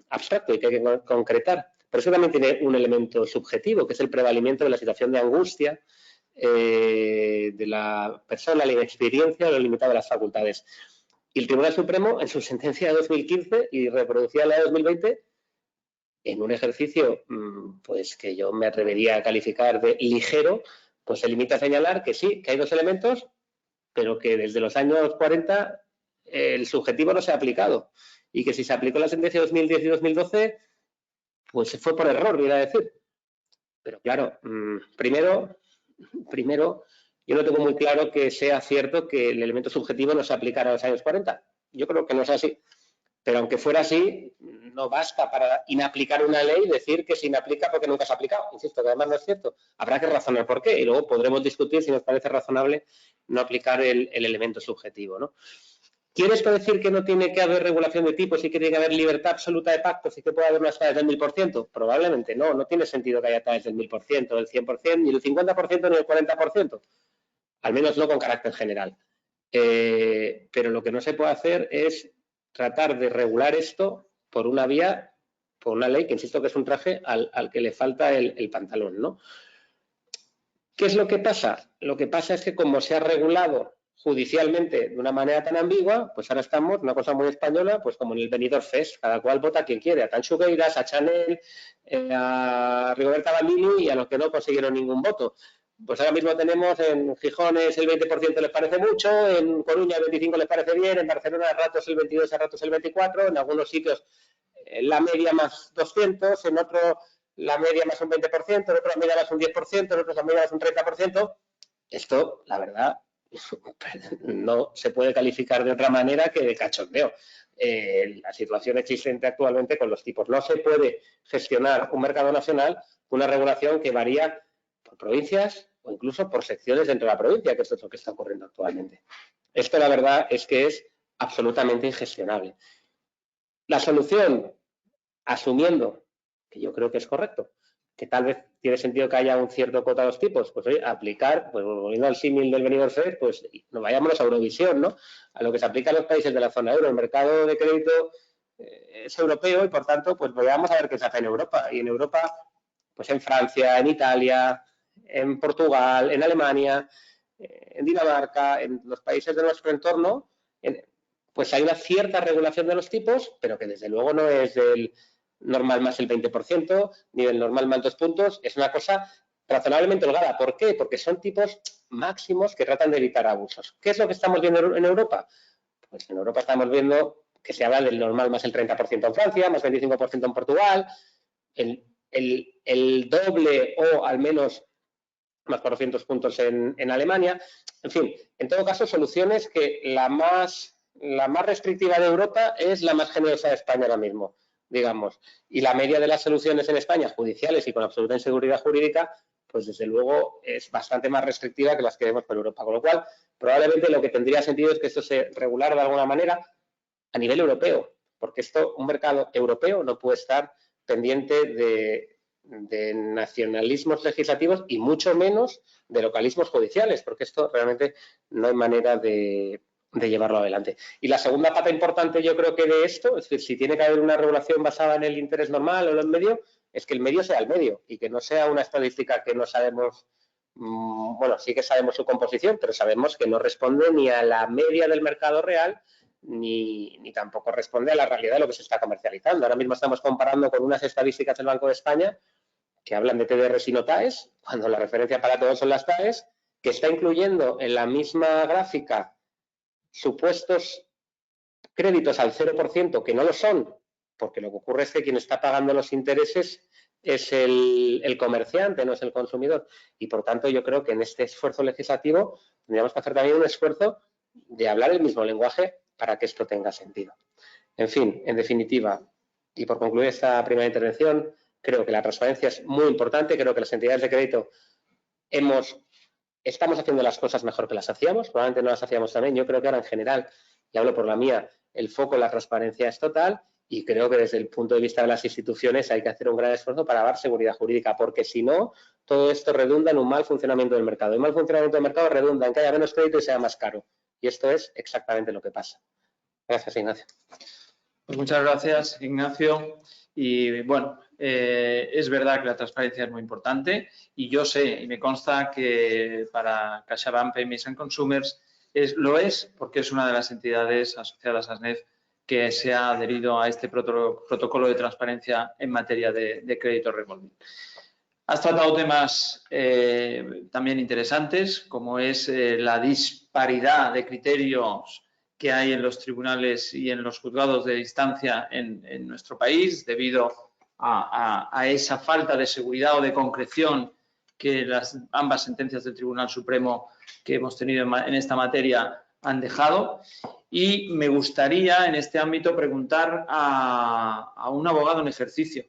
abstracto y que hay que concretar. Pero eso también tiene un elemento subjetivo, que es el prevalimiento de la situación de angustia de la persona, la inexperiencia o lo limitado de las facultades. Y el Tribunal Supremo, en su sentencia de 2015 y reproducida en la de 2020, en un ejercicio pues que yo me atrevería a calificar de ligero, pues se limita a señalar que sí, que hay dos elementos, pero que desde los años 40 el subjetivo no se ha aplicado y que si se aplicó la sentencia 2010 y 2012, pues se fue por error, voy a decir. Pero claro, primero, yo no tengo muy claro que sea cierto que el elemento subjetivo no se aplicara a los años 40. Yo creo que no es así. Pero aunque fuera así, no basta para inaplicar una ley decir que se inaplica porque nunca se ha aplicado. Insisto, que además no es cierto. Habrá que razonar por qué y luego podremos discutir si nos parece razonable no aplicar el elemento subjetivo, ¿no? ¿Quiere esto decir que no tiene que haber regulación de tipos y que tiene que haber libertad absoluta de pactos y que puede haber unas TAEs del 1000%? Probablemente no. No tiene sentido que haya TAEs del 1000%, del 100%, ni del 50%, ni del 40%. Al menos no con carácter general. Pero lo que no se puede hacer es tratar de regular esto por una vía, por una ley que insisto que es un traje al que le falta el pantalón, ¿no? ¿Qué es lo que pasa? Lo que pasa es que como se ha regulado judicialmente de una manera tan ambigua, pues ahora estamos, una cosa muy española, pues como en el Benidorm Fest, cada cual vota a quien quiere, a Tanchugueiras, a Chanel, a Rigoberta Bandini y a los que no consiguieron ningún voto. Pues ahora mismo tenemos en Gijones el 20% les parece mucho, en Coruña el 25% les parece bien, en Barcelona a ratos el 22%, a ratos el 24%, en algunos sitios la media más 200, en otro la media más un 20%, en otro la media más un 10%, en otros la media más un 30%. Esto, la verdad, no se puede calificar de otra manera que de cachondeo. La situación existente actualmente con los tipos. No se puede gestionar un mercado nacional con una regulación que varía por provincias o incluso por secciones dentro de la provincia, que esto es lo que está ocurriendo actualmente. Esto, la verdad, es que es absolutamente ingestionable. La solución, asumiendo que yo creo que es correcto, que tal vez tiene sentido que haya un cierto cota de los tipos, pues oye, aplicar, pues volviendo al símil del Benidorm Fest, pues nos vayámonos a Eurovisión, ¿no? A lo que se aplica en los países de la zona euro. El mercado de crédito es europeo y, por tanto, pues vayamos a ver qué se hace en Europa. Y en Europa, pues en Francia, en Italia, en Portugal, en Alemania, en Dinamarca, en los países de nuestro entorno, pues hay una cierta regulación de los tipos, pero que desde luego no es del normal más el 20%, ni del normal más 2 puntos, es una cosa razonablemente holgada. ¿Por qué? Porque son tipos máximos que tratan de evitar abusos. ¿Qué es lo que estamos viendo en Europa? Pues en Europa estamos viendo que se habla del normal más el 30% en Francia, más 25% en Portugal, el doble o al menos más 400 puntos en Alemania. En fin, en todo caso, soluciones que la más restrictiva de Europa es la más generosa de España ahora mismo, digamos. Y la media de las soluciones en España, judiciales y con absoluta inseguridad jurídica, pues desde luego es bastante más restrictiva que las que vemos por Europa. Con lo cual, probablemente lo que tendría sentido es que esto se regulara de alguna manera a nivel europeo, porque esto, un mercado europeo no puede estar pendiente de nacionalismos legislativos y mucho menos de localismos judiciales, porque esto realmente no hay manera de llevarlo adelante. Y la segunda pata importante, yo creo que de esto, es decir, si tiene que haber una regulación basada en el interés normal o en el medio, es que el medio sea el medio y que no sea una estadística que no sabemos, bueno, sí que sabemos su composición, pero sabemos que no responde ni a la media del mercado real ni tampoco responde a la realidad de lo que se está comercializando. Ahora mismo estamos comparando con unas estadísticas del Banco de España que hablan de TDRs y no TAEs, cuando la referencia para todos son las TAEs, que está incluyendo en la misma gráfica supuestos créditos al 0% que no lo son, porque lo que ocurre es que quien está pagando los intereses es el comerciante, no es el consumidor. Y por tanto yo creo que en este esfuerzo legislativo tendríamos que hacer también un esfuerzo de hablar el mismo lenguaje para que esto tenga sentido. En fin, en definitiva, y por concluir esta primera intervención, creo que la transparencia es muy importante, creo que las entidades de crédito estamos haciendo las cosas mejor que las hacíamos, probablemente no las hacíamos también. Yo creo que ahora en general, y hablo por la mía, el foco en la transparencia es total y creo que desde el punto de vista de las instituciones hay que hacer un gran esfuerzo para dar seguridad jurídica, porque si no, todo esto redunda en un mal funcionamiento del mercado. El mal funcionamiento del mercado redunda en que haya menos crédito y sea más caro. Y esto es exactamente lo que pasa. Gracias, Ignacio. Pues muchas gracias, Ignacio. Y bueno, es verdad que la transparencia es muy importante y yo sé y me consta que para CaixaBank PMI and Consumers lo es porque es una de las entidades asociadas a SNEF que se ha adherido a este protocolo de transparencia en materia de crédito revolving. Has tratado temas también interesantes, como es la disparidad de criterios que hay en los tribunales y en los juzgados de instancia en nuestro país, debido a esa falta de seguridad o de concreción que ambas sentencias del Tribunal Supremo que hemos tenido en esta materia han dejado. Y me gustaría en este ámbito preguntar a un abogado en ejercicio,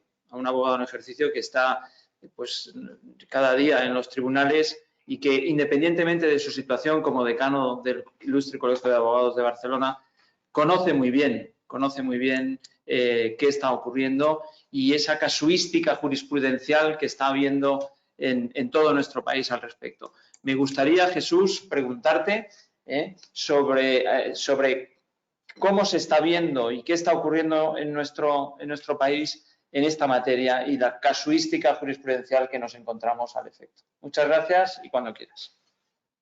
que está pues cada día en los tribunales y que, independientemente de su situación como decano del Ilustre Colegio de Abogados de Barcelona, conoce muy bien qué está ocurriendo y esa casuística jurisprudencial que está habiendo en todo nuestro país al respecto. Me gustaría, Jesús, preguntarte sobre cómo se está viendo y qué está ocurriendo en nuestro país en esta materia y la casuística jurisprudencial que nos encontramos al efecto. Muchas gracias y cuando quieras.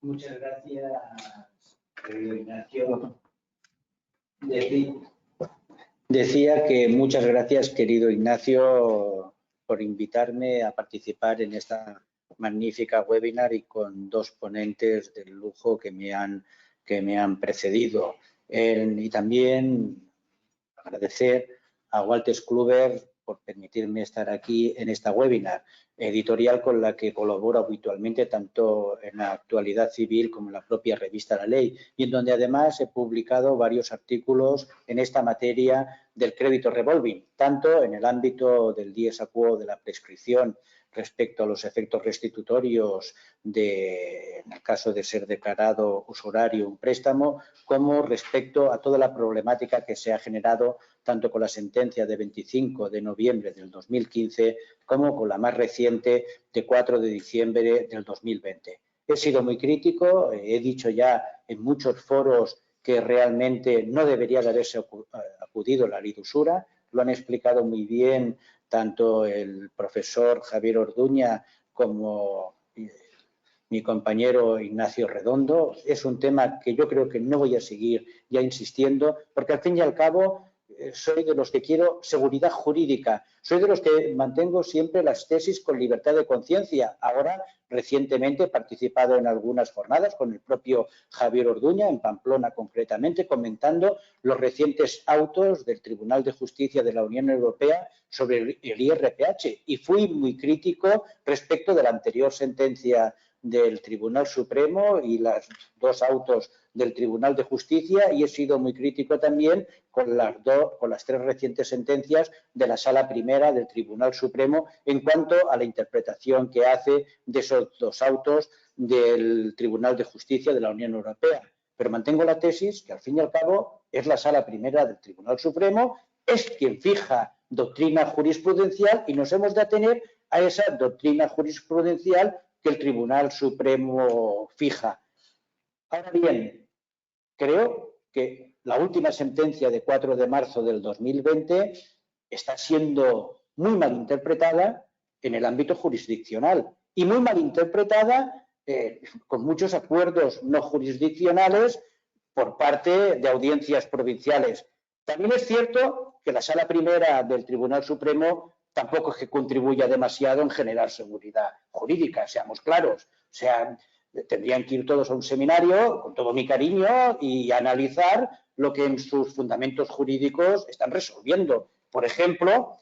Muchas gracias, querido Ignacio. Decía que muchas gracias, querido Ignacio, por invitarme a participar en esta magnífica webinar y con dos ponentes del lujo que me han precedido. Y también agradecer a Walter Kluber por permitirme estar aquí en esta webinar, editorial con la que colaboro habitualmente tanto en la Actualidad Civil como en la propia revista La Ley, y en donde además he publicado varios artículos en esta materia del crédito revolving, tanto en el ámbito del dies a quo de la prescripción respecto a los efectos restitutorios en el caso de ser declarado usurario un préstamo, como respecto a toda la problemática que se ha generado tanto con la sentencia de 25 de noviembre del 2015 como con la más reciente de 4 de diciembre del 2020. He sido muy crítico, he dicho ya en muchos foros que realmente no debería de haberse acudido a la ley de usura, lo han explicado muy bien tanto el profesor Javier Orduña como mi compañero Ignacio Redondo. Es un tema que yo creo que no voy a seguir ya insistiendo, porque al fin y al cabo soy de los que quiero seguridad jurídica, soy de los que mantengo siempre las tesis con libertad de conciencia. Ahora, recientemente, he participado en algunas jornadas con el propio Javier Orduña, en Pamplona concretamente, comentando los recientes autos del Tribunal de Justicia de la Unión Europea sobre el IRPH, y fui muy crítico respecto de la anterior sentencia del Tribunal Supremo y los dos autos del Tribunal de Justicia, y he sido muy crítico también con las tres recientes sentencias de la Sala Primera del Tribunal Supremo en cuanto a la interpretación que hace de esos dos autos del Tribunal de Justicia de la Unión Europea. Pero mantengo la tesis que al fin y al cabo es la Sala Primera del Tribunal Supremo, es quien fija doctrina jurisprudencial y nos hemos de atener a esa doctrina jurisprudencial que el Tribunal Supremo fija. Ahora bien, creo que la última sentencia de 4 de marzo del 2020 está siendo muy mal interpretada en el ámbito jurisdiccional y muy mal interpretada con muchos acuerdos no jurisdiccionales por parte de audiencias provinciales. También es cierto que la Sala Primera del Tribunal Supremo tampoco es que contribuya demasiado en generar seguridad jurídica, seamos claros. O sea, tendrían que ir todos a un seminario, con todo mi cariño, y analizar lo que en sus fundamentos jurídicos están resolviendo. Por ejemplo,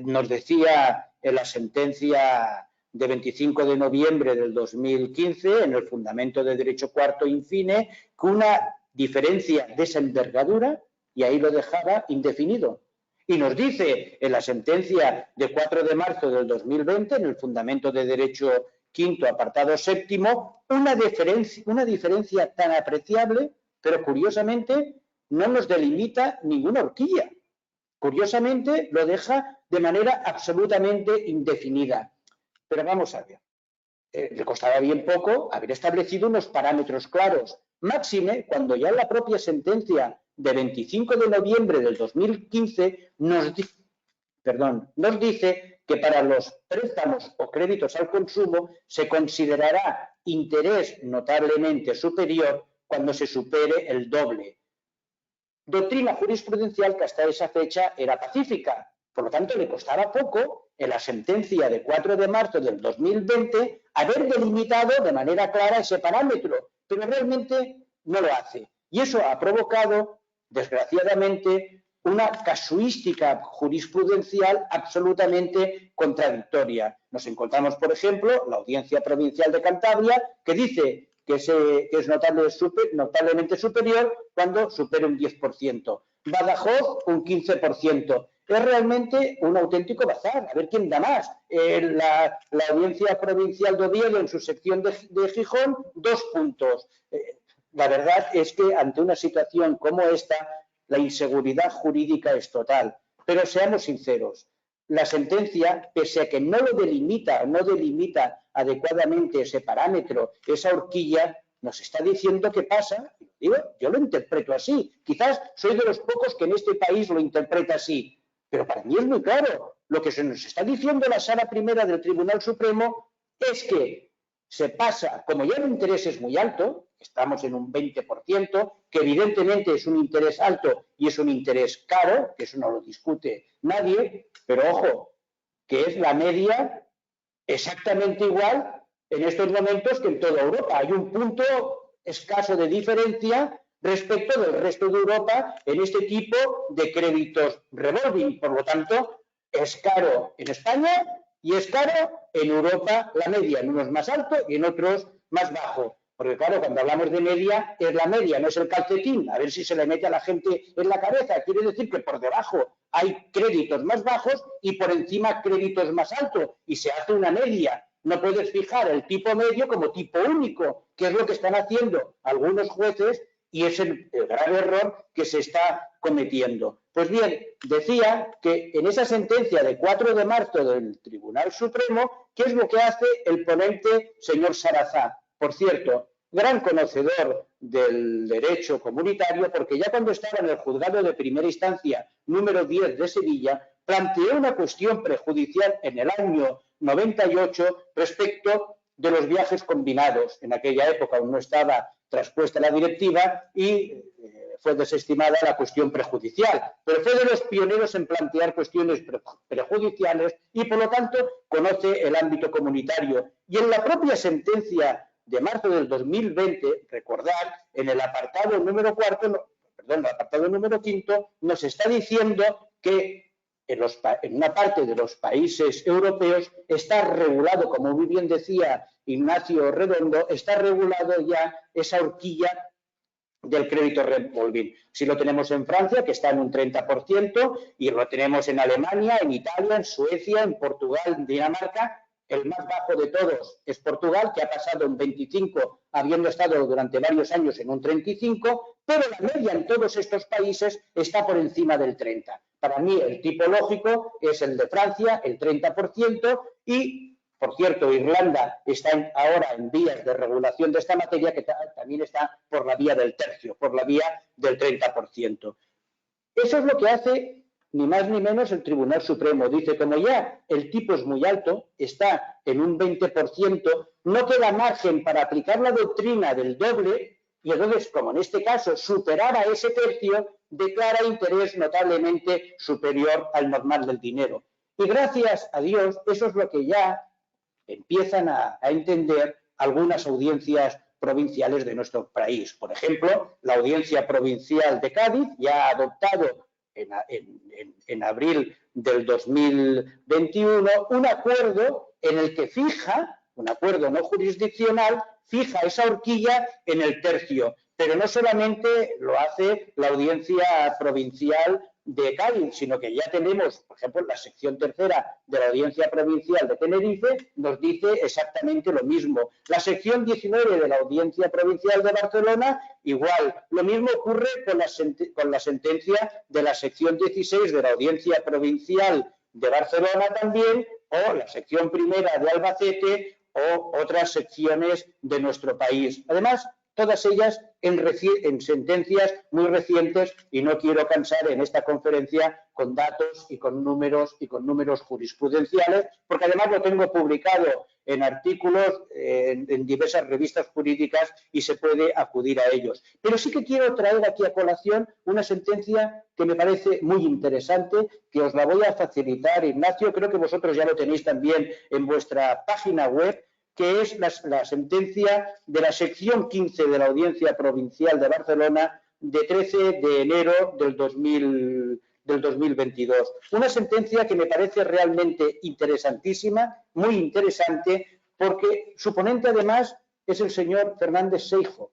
nos decía en la sentencia de 25 de noviembre del 2015, en el fundamento de derecho cuarto infine, que una diferencia de esa envergadura, y ahí lo dejaba indefinido. Y nos dice en la sentencia de 4 de marzo del 2020, en el fundamento de derecho quinto, apartado séptimo, una diferencia tan apreciable, pero curiosamente no nos delimita ninguna horquilla. Curiosamente lo deja de manera absolutamente indefinida. Pero vamos a ver, le costaba bien poco haber establecido unos parámetros claros. Máxime, cuando ya en la propia sentencia de 25 de noviembre del 2015 nos dice que para los préstamos o créditos al consumo se considerará interés notablemente superior cuando se supere el doble. doctrina jurisprudencial que hasta esa fecha era pacífica. Por lo tanto, le costaba poco en la sentencia de 4 de marzo del 2020 haber delimitado de manera clara ese parámetro, pero realmente no lo hace. Y eso ha provocado, desgraciadamente, una casuística jurisprudencial absolutamente contradictoria. Nos encontramos, por ejemplo, la Audiencia Provincial de Cantabria, que dice que es notablemente superior cuando supera un 10%. Badajoz, un 15%. Es realmente un auténtico bazar. A ver quién da más. La Audiencia Provincial de Oviedo, en su sección de Gijón, 2 puntos. La verdad es que ante una situación como esta, la inseguridad jurídica es total. Pero seamos sinceros, la sentencia, pese a que no delimita adecuadamente ese parámetro, esa horquilla, nos está diciendo qué pasa. Digo, yo lo interpreto así. Quizás soy de los pocos que en este país lo interpreta así. Pero para mí es muy claro. Lo que se nos está diciendo la Sala Primera del Tribunal Supremo es que se pasa, como ya el interés es muy alto, estamos en un 20%, que evidentemente es un interés alto y es un interés caro, que eso no lo discute nadie, pero ojo, que es la media exactamente igual en estos momentos que en toda Europa. Hay un punto escaso de diferencia respecto del resto de Europa en este tipo de créditos revolving. Por lo tanto, es caro en España y es caro en Europa la media, en unos más alto y en otros más bajo. Porque claro, cuando hablamos de media, es la media, no es el calcetín. A ver si se le mete a la gente en la cabeza. Quiere decir que por debajo hay créditos más bajos y por encima créditos más altos. Y se hace una media. No puedes fijar el tipo medio como tipo único, que es lo que están haciendo algunos jueces y es el grave error que se está cometiendo. Pues bien, decía que en esa sentencia de 4 de marzo del Tribunal Supremo, ¿qué es lo que hace el ponente señor Sarazá? Por cierto, gran conocedor del derecho comunitario, porque ya cuando estaba en el juzgado de primera instancia número 10 de Sevilla, planteó una cuestión prejudicial en el año 98 respecto de los viajes combinados. En aquella época aún no estaba traspuesta la directiva y fue desestimada la cuestión prejudicial, pero fue de los pioneros en plantear cuestiones prejudiciales y, por lo tanto, conoce el ámbito comunitario. Y en la propia sentencia de marzo del 2020, recordar, en el apartado número 5, nos está diciendo que en una parte de los países europeos está regulado, como muy bien decía Ignacio Redondo, está regulado ya esa horquilla del crédito revolving. Si lo tenemos en Francia, que está en un 30%, y lo tenemos en Alemania, en Italia, en Suecia, en Portugal, en Dinamarca. El más bajo de todos es Portugal, que ha pasado en 25, habiendo estado durante varios años en un 35, pero la media en todos estos países está por encima del 30%. Para mí, el tipo lógico es el de Francia, el 30%, y, por cierto, Irlanda está ahora en vías de regulación de esta materia, que también está por la vía del tercio, por la vía del 30%. Eso es lo que hace ni más ni menos el Tribunal Supremo. Dice, como ya el tipo es muy alto, está en un 20%, no queda margen para aplicar la doctrina del doble, y entonces, como en este caso superaba ese tercio, declara interés notablemente superior al normal del dinero. Y gracias a Dios, eso es lo que ya empiezan a entender algunas audiencias provinciales de nuestro país. Por ejemplo, la Audiencia Provincial de Cádiz ya ha adoptado en abril del 2021 un acuerdo en el que fija, un acuerdo no jurisdiccional, fija esa horquilla en el tercio. Pero no solamente lo hace la Audiencia Provincial de Cádiz, sino que ya tenemos, por ejemplo, la sección tercera de la Audiencia Provincial de Tenerife nos dice exactamente lo mismo. La sección 19 de la Audiencia Provincial de Barcelona, igual. Lo mismo ocurre con la sentencia de la sección 16 de la Audiencia Provincial de Barcelona también, o la sección primera de Albacete, o otras secciones de nuestro país. Además, todas ellas en sentencias muy recientes, y no quiero cansar en esta conferencia con datos y con números jurisprudenciales, porque además lo tengo publicado en artículos en diversas revistas jurídicas y se puede acudir a ellos. Pero sí que quiero traer aquí a colación una sentencia que me parece muy interesante, que os la voy a facilitar, Ignacio, creo que vosotros ya lo tenéis también en vuestra página web, que es la sentencia de la sección 15 de la Audiencia Provincial de Barcelona de 13 de enero del 2022. Una sentencia que me parece realmente interesantísima, muy interesante, porque su ponente además es el señor Fernández Seijo,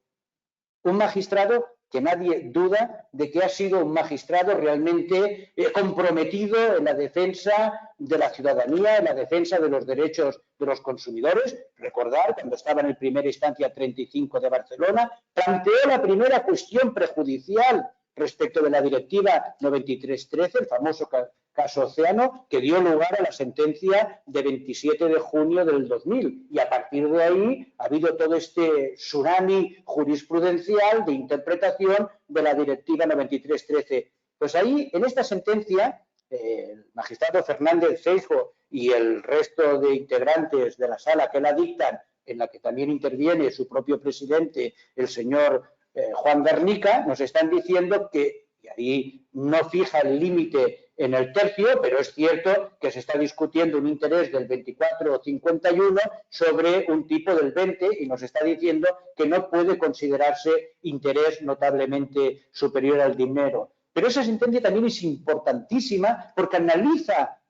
un magistrado que nadie duda de que ha sido un magistrado realmente comprometido en la defensa de la ciudadanía, en la defensa de los derechos de los consumidores. Recordar, cuando estaba en el primera instancia 35 de Barcelona, planteó la primera cuestión prejudicial respecto de la directiva 93/13, el famoso caso Océano, que dio lugar a la sentencia de 27 de junio del 2000. Y a partir de ahí ha habido todo este tsunami jurisprudencial de interpretación de la directiva 93/13. Pues ahí, en esta sentencia, el magistrado Fernández Seijo y el resto de integrantes de la sala que la dictan, en la que también interviene su propio presidente, el señor Juan Garnica, nos están diciendo que, y ahí no fija el límite en el tercio, pero es cierto que se está discutiendo un interés del 24 o 51 sobre un tipo del 20 y nos está diciendo que no puede considerarse interés notablemente superior al dinero. Pero esa sentencia también es importantísima porque analiza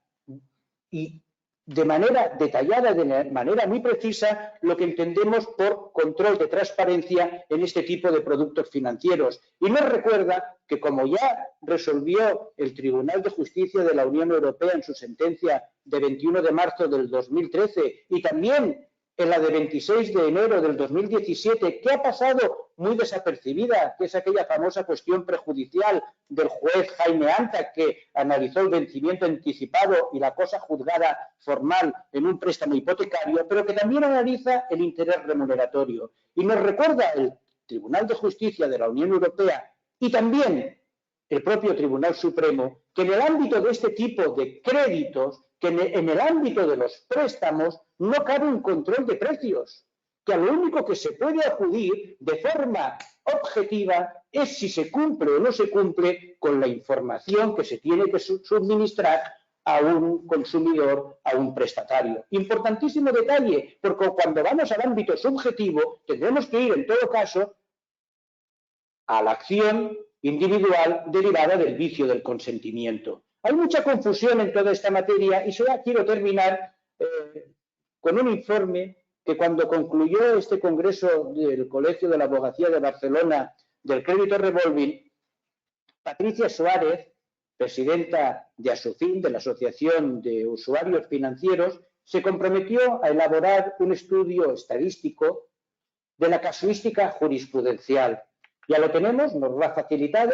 y de manera detallada, de manera muy precisa, lo que entendemos por control de transparencia en este tipo de productos financieros. Y nos recuerda que, como ya resolvió el Tribunal de Justicia de la Unión Europea en su sentencia de 21 de marzo del 2013 y también en la de 26 de enero del 2017, que ha pasado muy desapercibida, que es aquella famosa cuestión prejudicial del juez Jaime Anta, que analizó el vencimiento anticipado y la cosa juzgada formal en un préstamo hipotecario, pero que también analiza el interés remuneratorio. Y nos recuerda el Tribunal de Justicia de la Unión Europea y también el propio Tribunal Supremo que en el ámbito de este tipo de créditos, que en el ámbito de los préstamos, no cabe un control de precios, que a lo único que se puede acudir de forma objetiva es si se cumple o no se cumple con la información que se tiene que suministrar a un consumidor, a un prestatario. Importantísimo detalle, porque cuando vamos al ámbito subjetivo tendremos que ir en todo caso a la acción individual derivada del vicio del consentimiento. Hay mucha confusión en toda esta materia y solo quiero terminar con un informe que cuando concluyó este congreso del Colegio de la Abogacía de Barcelona del crédito revolving, Patricia Suárez, presidenta de ASUFIN, de la Asociación de Usuarios Financieros, se comprometió a elaborar un estudio estadístico de la casuística jurisprudencial. Ya lo tenemos, nos lo ha facilitado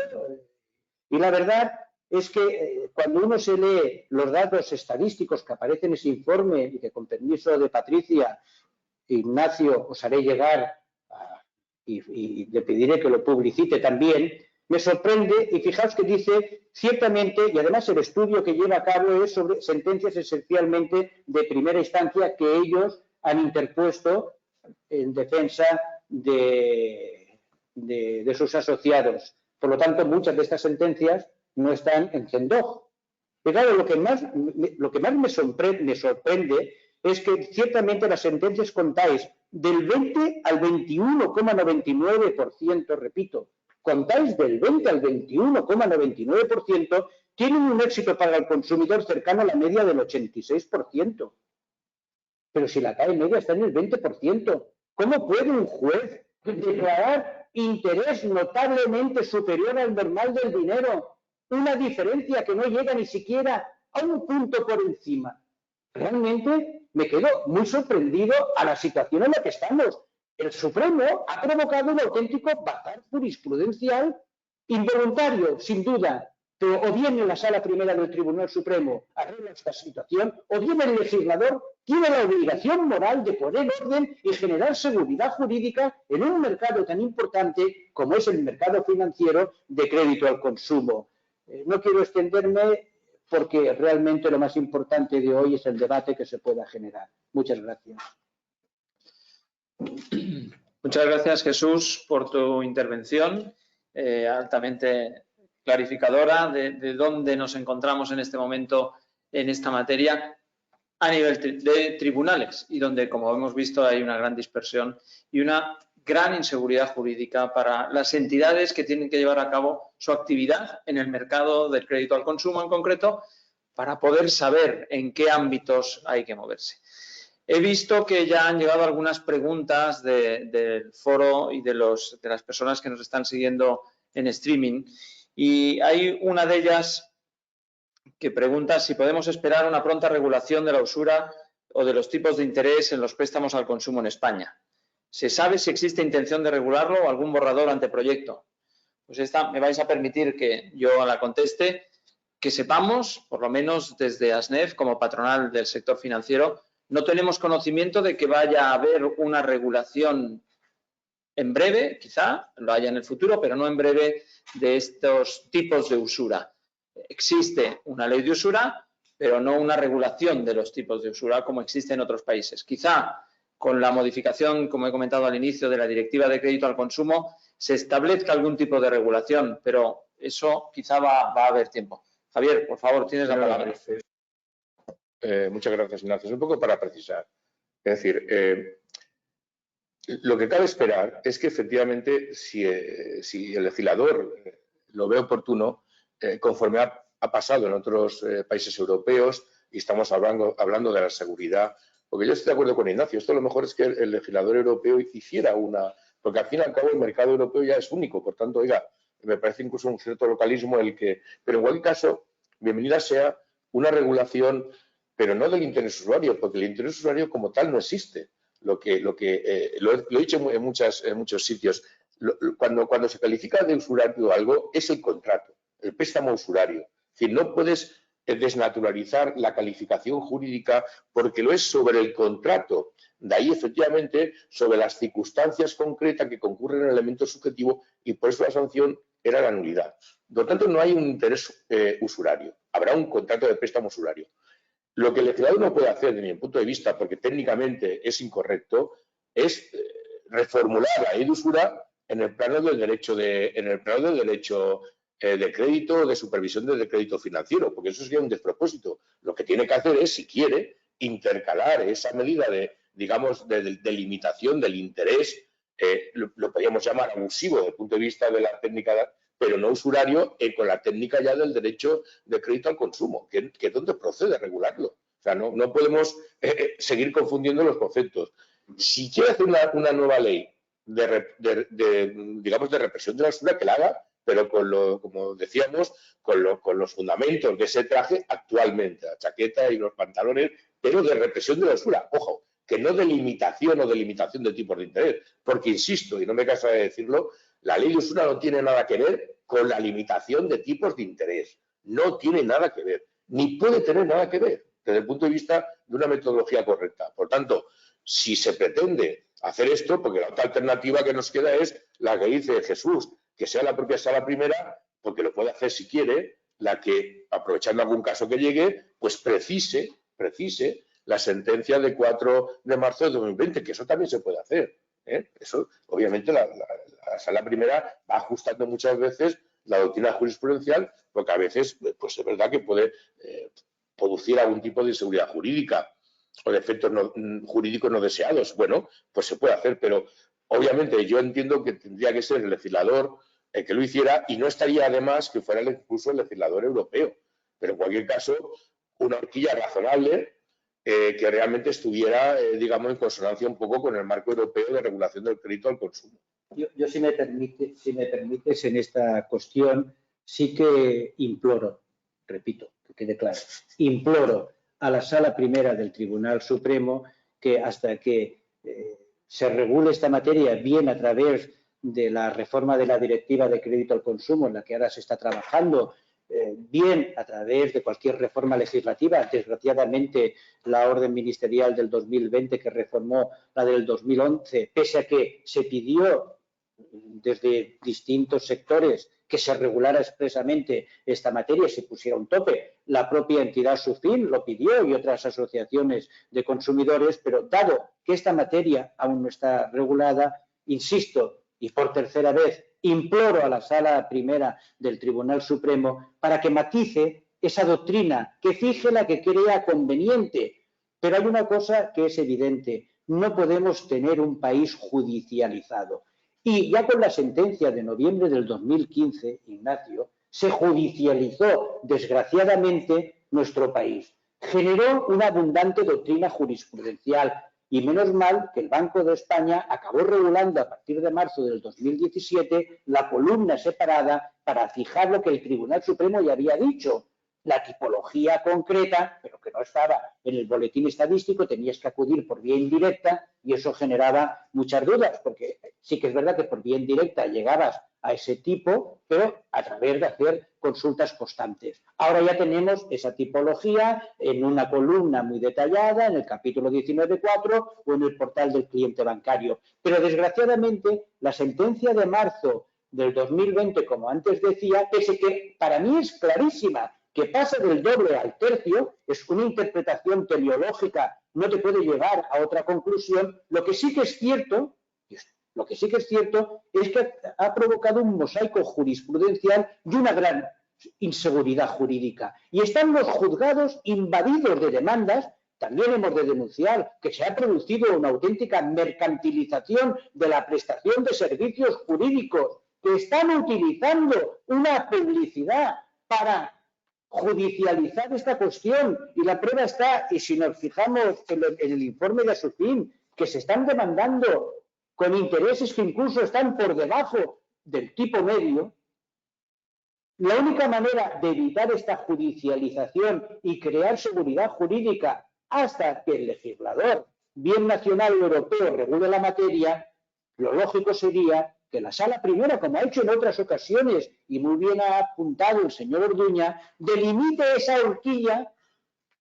y la verdad es que cuando uno se lee los datos estadísticos que aparecen en ese informe y que con permiso de Patricia, Ignacio, os haré llegar y le pediré que lo publicite también, me sorprende y fijaos que dice ciertamente, y además el estudio que lleva a cabo es sobre sentencias esencialmente de primera instancia que ellos han interpuesto en defensa de sus asociados. Por lo tanto, muchas de estas sentencias no están en CENDOG. Pero claro, lo que más me sorprende es que ciertamente las sentencias contáis del 20 al 21,99%, repito, contáis del 20 al 21,99%, tienen un éxito para el consumidor cercano a la media del 86%. Pero si la CAE media está en el 20%, ¿cómo puede un juez declarar interés notablemente superior al normal del dinero? Una diferencia que no llega ni siquiera a un punto por encima. Realmente me quedo muy sorprendido a la situación en la que estamos. El Supremo ha provocado un auténtico bazar jurisprudencial involuntario, sin duda, Pero o bien en la Sala Primera del Tribunal Supremo arregla esta situación, o bien el legislador tiene la obligación moral de poner orden y generar seguridad jurídica en un mercado tan importante como es el mercado financiero de crédito al consumo. No quiero extenderme porque realmente lo más importante de hoy es el debate que se pueda generar. Muchas gracias. Muchas gracias, Jesús, por tu intervención altamente clarificadora de dónde nos encontramos en este momento en esta materia a nivel de tribunales y donde, como hemos visto, hay una gran dispersión y una gran inseguridad jurídica para las entidades que tienen que llevar a cabo su actividad en el mercado del crédito al consumo en concreto para poder saber en qué ámbitos hay que moverse. He visto que ya han llegado algunas preguntas del foro y de las personas que nos están siguiendo en streaming y hay una de ellas que pregunta si podemos esperar una pronta regulación de la usura o de los tipos de interés en los préstamos al consumo en España. ¿Se sabe si existe intención de regularlo o algún borrador anteproyecto? Pues esta me vais a permitir que yo la conteste. Que sepamos, por lo menos desde ASNEF, como patronal del sector financiero, no tenemos conocimiento de que vaya a haber una regulación en breve, quizá lo haya en el futuro, pero no en breve, de estos tipos de usura. Existe una ley de usura, pero no una regulación de los tipos de usura como existe en otros países. Quizá con la modificación, como he comentado al inicio, de la Directiva de Crédito al Consumo, se establezca algún tipo de regulación, pero eso quizá va a haber tiempo. Javier, por favor, tienes la palabra. Muchas gracias, Ignacio. Es un poco para precisar. Es decir, lo que cabe esperar es que efectivamente si el legislador lo ve oportuno, conforme ha pasado en otros países europeos, y estamos hablando de la seguridad, porque yo estoy de acuerdo con Ignacio, esto lo mejor es que el legislador europeo hiciera una, porque al fin y al cabo el mercado europeo ya es único, por tanto, oiga, me parece incluso un cierto localismo el que, pero en cualquier caso, bienvenida sea una regulación, pero no del interés usuario, porque el interés usuario como tal no existe. Lo he dicho en muchos sitios, cuando se califica de usurario algo, es el contrato, el préstamo usurario. Es decir, no puedes desnaturalizar la calificación jurídica porque lo es sobre el contrato. De ahí, efectivamente, sobre las circunstancias concretas que concurren en el elemento subjetivo y por eso la sanción era la nulidad. Por lo tanto, no hay un interés usurario. Habrá un contrato de préstamo usurario. Lo que el legislador no puede hacer, desde mi punto de vista, porque técnicamente es incorrecto, es reformular la ley de usura en el plano del derecho de crédito o de supervisión del crédito financiero, porque eso sería un despropósito. Lo que tiene que hacer es, si quiere, intercalar esa medida de limitación del interés, lo podríamos llamar abusivo desde el punto de vista de la técnica, pero no usurario, con la técnica ya del derecho de crédito al consumo, que es donde procede regularlo. O sea, no podemos seguir confundiendo los conceptos. Si quiere hacer una nueva ley digamos, de represión de la usura, que la haga, pero como decíamos, con los fundamentos de ese traje actualmente, la chaqueta y los pantalones, pero de represión de la usura. Ojo, que no de limitación o de limitación de tipos de interés, porque insisto, y no me canso de decirlo, la ley de usura no tiene nada que ver con la limitación de tipos de interés. No tiene nada que ver, ni puede tener nada que ver desde el punto de vista de una metodología correcta. Por tanto, si se pretende hacer esto, porque la otra alternativa que nos queda es la que dice Jesús, que sea la propia Sala Primera, porque lo puede hacer si quiere, la que, aprovechando algún caso que llegue, pues precise la sentencia de 4 de marzo de 2020, que eso también se puede hacer. Eso, obviamente, la Sala Primera va ajustando muchas veces la doctrina jurisprudencial, porque a veces, pues es verdad que puede producir algún tipo de inseguridad jurídica o de efectos jurídicos no deseados. Bueno, pues se puede hacer, pero obviamente yo entiendo que tendría que ser el legislador el que lo hiciera y no estaría además que fuera incluso el legislador europeo. Pero en cualquier caso, una horquilla razonable que realmente estuviera, digamos, en consonancia un poco con el marco europeo de regulación del crédito al consumo. Yo si me permites, en esta cuestión, sí que imploro, repito, que quede claro, imploro a la Sala Primera del Tribunal Supremo que hasta que se regule esta materia bien a través de la reforma de la Directiva de Crédito al Consumo, en la que ahora se está trabajando, bien a través de cualquier reforma legislativa. Desgraciadamente, la orden ministerial del 2020 que reformó la del 2011, pese a que se pidió desde distintos sectores que se regulara expresamente esta materia y se pusiera un tope. La propia entidad SUFIN lo pidió y otras asociaciones de consumidores, pero dado que esta materia aún no está regulada, insisto, y por tercera vez, imploro a la Sala Primera del Tribunal Supremo para que matice esa doctrina, que fije la que crea conveniente. Pero hay una cosa que es evidente, no podemos tener un país judicializado. Y ya con la sentencia de noviembre del 2015, Ignacio, se judicializó desgraciadamente nuestro país. Generó una abundante doctrina jurisprudencial y menos mal que el Banco de España acabó regulando a partir de marzo del 2017 la columna separada para fijar lo que el Tribunal Supremo ya había dicho. La tipología concreta, pero que no estaba en el boletín estadístico, tenías que acudir por vía indirecta y eso generaba muchas dudas, porque sí que es verdad que por vía indirecta llegabas a ese tipo, pero a través de hacer consultas constantes. Ahora ya tenemos esa tipología en una columna muy detallada, en el capítulo 19.4 o en el portal del cliente bancario. Pero desgraciadamente la sentencia de marzo del 2020, como antes decía, pese que para mí es clarísima, que pasa del doble al tercio, es una interpretación teleológica, no te puede llevar a otra conclusión. Lo que sí que es cierto es que ha provocado un mosaico jurisprudencial y una gran inseguridad jurídica. Y están los juzgados invadidos de demandas. También hemos de denunciar que se ha producido una auténtica mercantilización de la prestación de servicios jurídicos, que están utilizando una publicidad para judicializar esta cuestión, y la prueba está, y si nos fijamos en el informe de SUFIN, que se están demandando con intereses que incluso están por debajo del tipo medio. La única manera de evitar esta judicialización y crear seguridad jurídica hasta que el legislador, bien nacional o europeo, regule la materia, lo lógico sería que la Sala Primera, como ha hecho en otras ocasiones, y muy bien ha apuntado el señor Orduña, delimite esa horquilla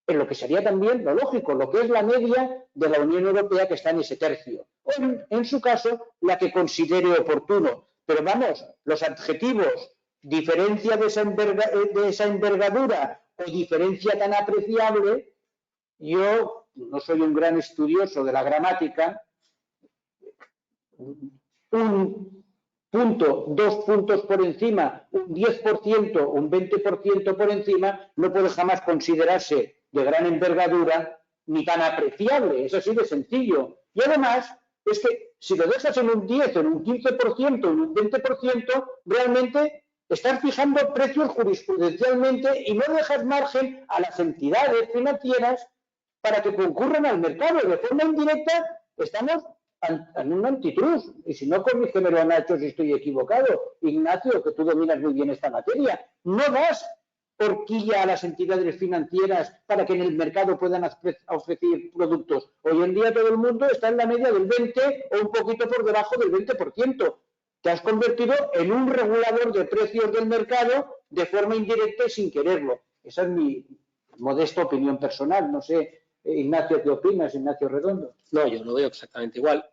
en lo que sería también lo lógico, lo que es la media de la Unión Europea, que está en ese tercio, o en su caso, la que considere oportuno. Pero vamos, los adjetivos, diferencia de esa envergadura o diferencia tan apreciable, yo no soy un gran estudioso de la gramática, un punto, 2 puntos por encima, un 10%, un 20% por encima, no puede jamás considerarse de gran envergadura ni tan apreciable. Es así de sencillo. Y además, es que si lo dejas en un 10, en un 15%, en un 20%, realmente estás fijando precios jurisprudencialmente y no dejas margen a las entidades financieras para que concurran al mercado. De forma indirecta, estamos en un antitrust. Y si no, corrígemelo, Nacho, si estoy equivocado. Ignacio, que tú dominas muy bien esta materia. No das horquilla a las entidades financieras para que en el mercado puedan ofrecer productos. Hoy en día todo el mundo está en la media del 20 o un poquito por debajo del 20%. Te has convertido en un regulador de precios del mercado de forma indirecta y sin quererlo. Esa es mi modesta opinión personal. No sé, Ignacio, ¿qué opinas, Ignacio Redondo? No, yo lo veo exactamente igual.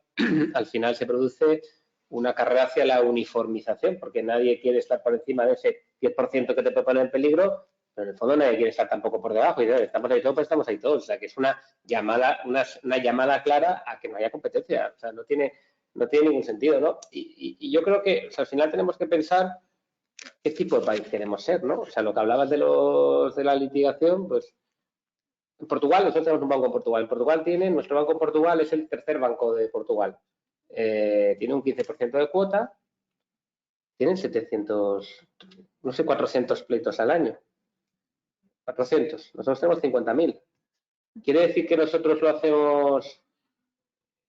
Al final se produce una carrera hacia la uniformización, porque nadie quiere estar por encima de ese 10% que te puede poner en peligro, pero en el fondo nadie quiere estar tampoco por debajo. Y estamos ahí todos, pues estamos ahí todos. O sea, que es una llamada clara a que no haya competencia. O sea, no tiene ningún sentido, ¿no? Y yo creo que, o sea, al final tenemos que pensar qué tipo de país queremos ser, ¿no? O sea, lo que hablabas de la litigación, pues en Portugal, nosotros tenemos un banco en Portugal. En Portugal nuestro banco en Portugal es el tercer banco de Portugal. Tiene un 15% de cuota, tienen 400 pleitos al año. 400. Nosotros tenemos 50.000. ¿Quiere decir que nosotros lo hacemos,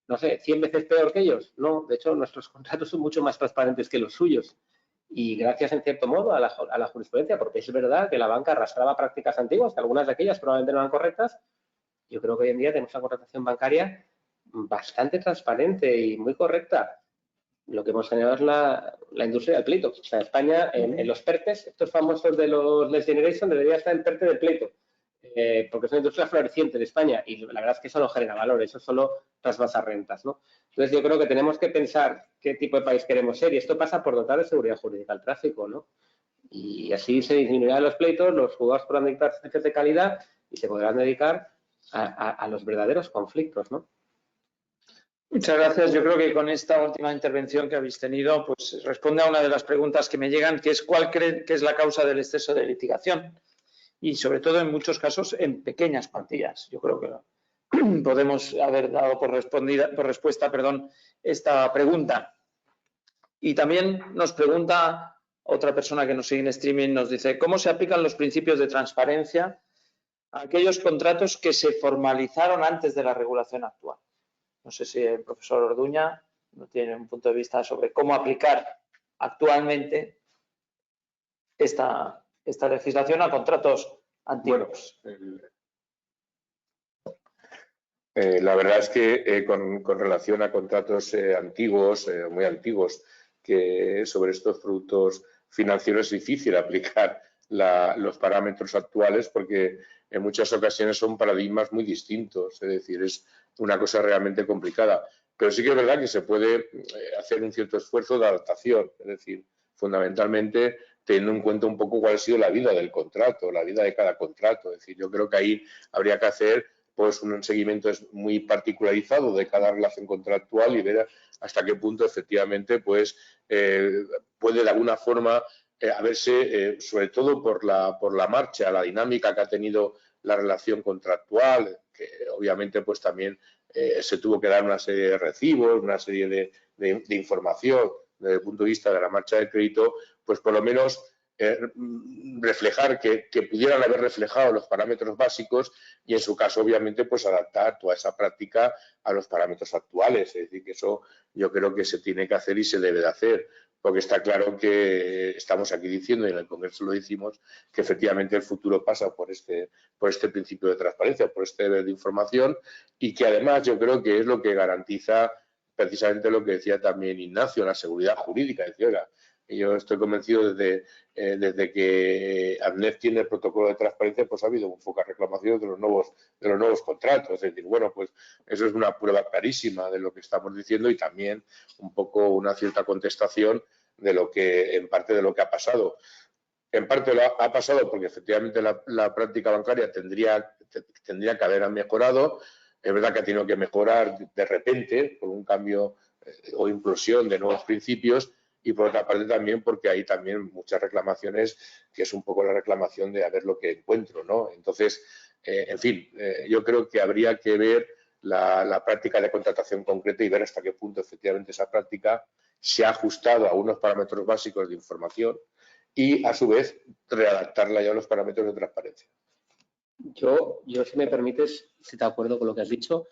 no sé, 100 veces peor que ellos? No, de hecho, nuestros contratos son mucho más transparentes que los suyos. Y gracias, en cierto modo, a la jurisprudencia, porque es verdad que la banca arrastraba prácticas antiguas, que algunas de aquellas probablemente no eran correctas. Yo creo que hoy en día tenemos una contratación bancaria bastante transparente y muy correcta. lo que hemos generado es la industria del pleito. O sea, España, en los PERTES, estos famosos de los Next Generation, debería estar el PERTE del pleito, porque es una industria floreciente en España y la verdad es que eso no genera valor, eso solo trasvasa rentas, ¿no? Entonces, yo creo que tenemos que pensar qué tipo de país queremos ser y esto pasa por dotar de seguridad jurídica al tráfico, ¿no? Y así se disminuirán los pleitos, los juzgados podrán dictar sentencias de calidad y se podrán dedicar a los verdaderos conflictos, ¿no? Muchas gracias. Yo creo que con esta última intervención que habéis tenido, pues responde a una de las preguntas que me llegan, que es ¿cuál creen que es la causa del exceso de litigación? Y sobre todo en muchos casos en pequeñas cuantías. Yo creo que podemos haber dado por respuesta esta pregunta. Y también nos pregunta otra persona que nos sigue en streaming, nos dice ¿cómo se aplican los principios de transparencia a aquellos contratos que se formalizaron antes de la regulación actual? No sé si el profesor Orduña no tiene un punto de vista sobre cómo aplicar actualmente esta legislación a contratos antiguos. Bueno, la verdad es que con relación a contratos antiguos, muy antiguos, que sobre estos productos financieros es difícil aplicar los parámetros actuales porque en muchas ocasiones son paradigmas muy distintos, es decir, es una cosa realmente complicada. Pero sí que es verdad que se puede hacer un cierto esfuerzo de adaptación, es decir, fundamentalmente teniendo en cuenta un poco cuál ha sido la vida del contrato, la vida de cada contrato. Es decir, yo creo que ahí habría que hacer pues un seguimiento muy particularizado de cada relación contractual y ver hasta qué punto efectivamente pues puede de alguna forma haberse, sobre todo por la marcha, la dinámica que ha tenido la relación contractual, que obviamente pues también se tuvo que dar una serie de recibos, una serie de información desde el punto de vista de la marcha del crédito, pues por lo menos reflejar que pudieran haber reflejado los parámetros básicos y en su caso obviamente pues adaptar toda esa práctica a los parámetros actuales. Es decir, que eso yo creo que se tiene que hacer y se debe de hacer, porque está claro que estamos aquí diciendo y en el Congreso lo decimos que efectivamente el futuro pasa por este principio de transparencia, por este deber de información y que además yo creo que es lo que garantiza precisamente lo que decía también Ignacio, la seguridad jurídica. Decía, oiga, yo estoy convencido desde que ANNEF tiene el protocolo de transparencia, pues ha habido un foco de reclamación de los nuevos contratos. Es decir, bueno, pues eso es una prueba clarísima de lo que estamos diciendo y también un poco una cierta contestación de lo que, en parte, de lo que ha pasado. En parte ha pasado porque efectivamente la práctica bancaria tendría que haber mejorado. Es verdad que ha tenido que mejorar de repente por un cambio o implosión de nuevos principios y por otra parte también porque hay también muchas reclamaciones que es un poco la reclamación de a ver lo que encuentro, ¿no? Entonces, en fin, yo creo que habría que ver la práctica de contratación concreta y ver hasta qué punto efectivamente esa práctica se ha ajustado a unos parámetros básicos de información y, a su vez, readaptarla ya a los parámetros de transparencia. Yo, si me permites, estoy de acuerdo con lo que has dicho,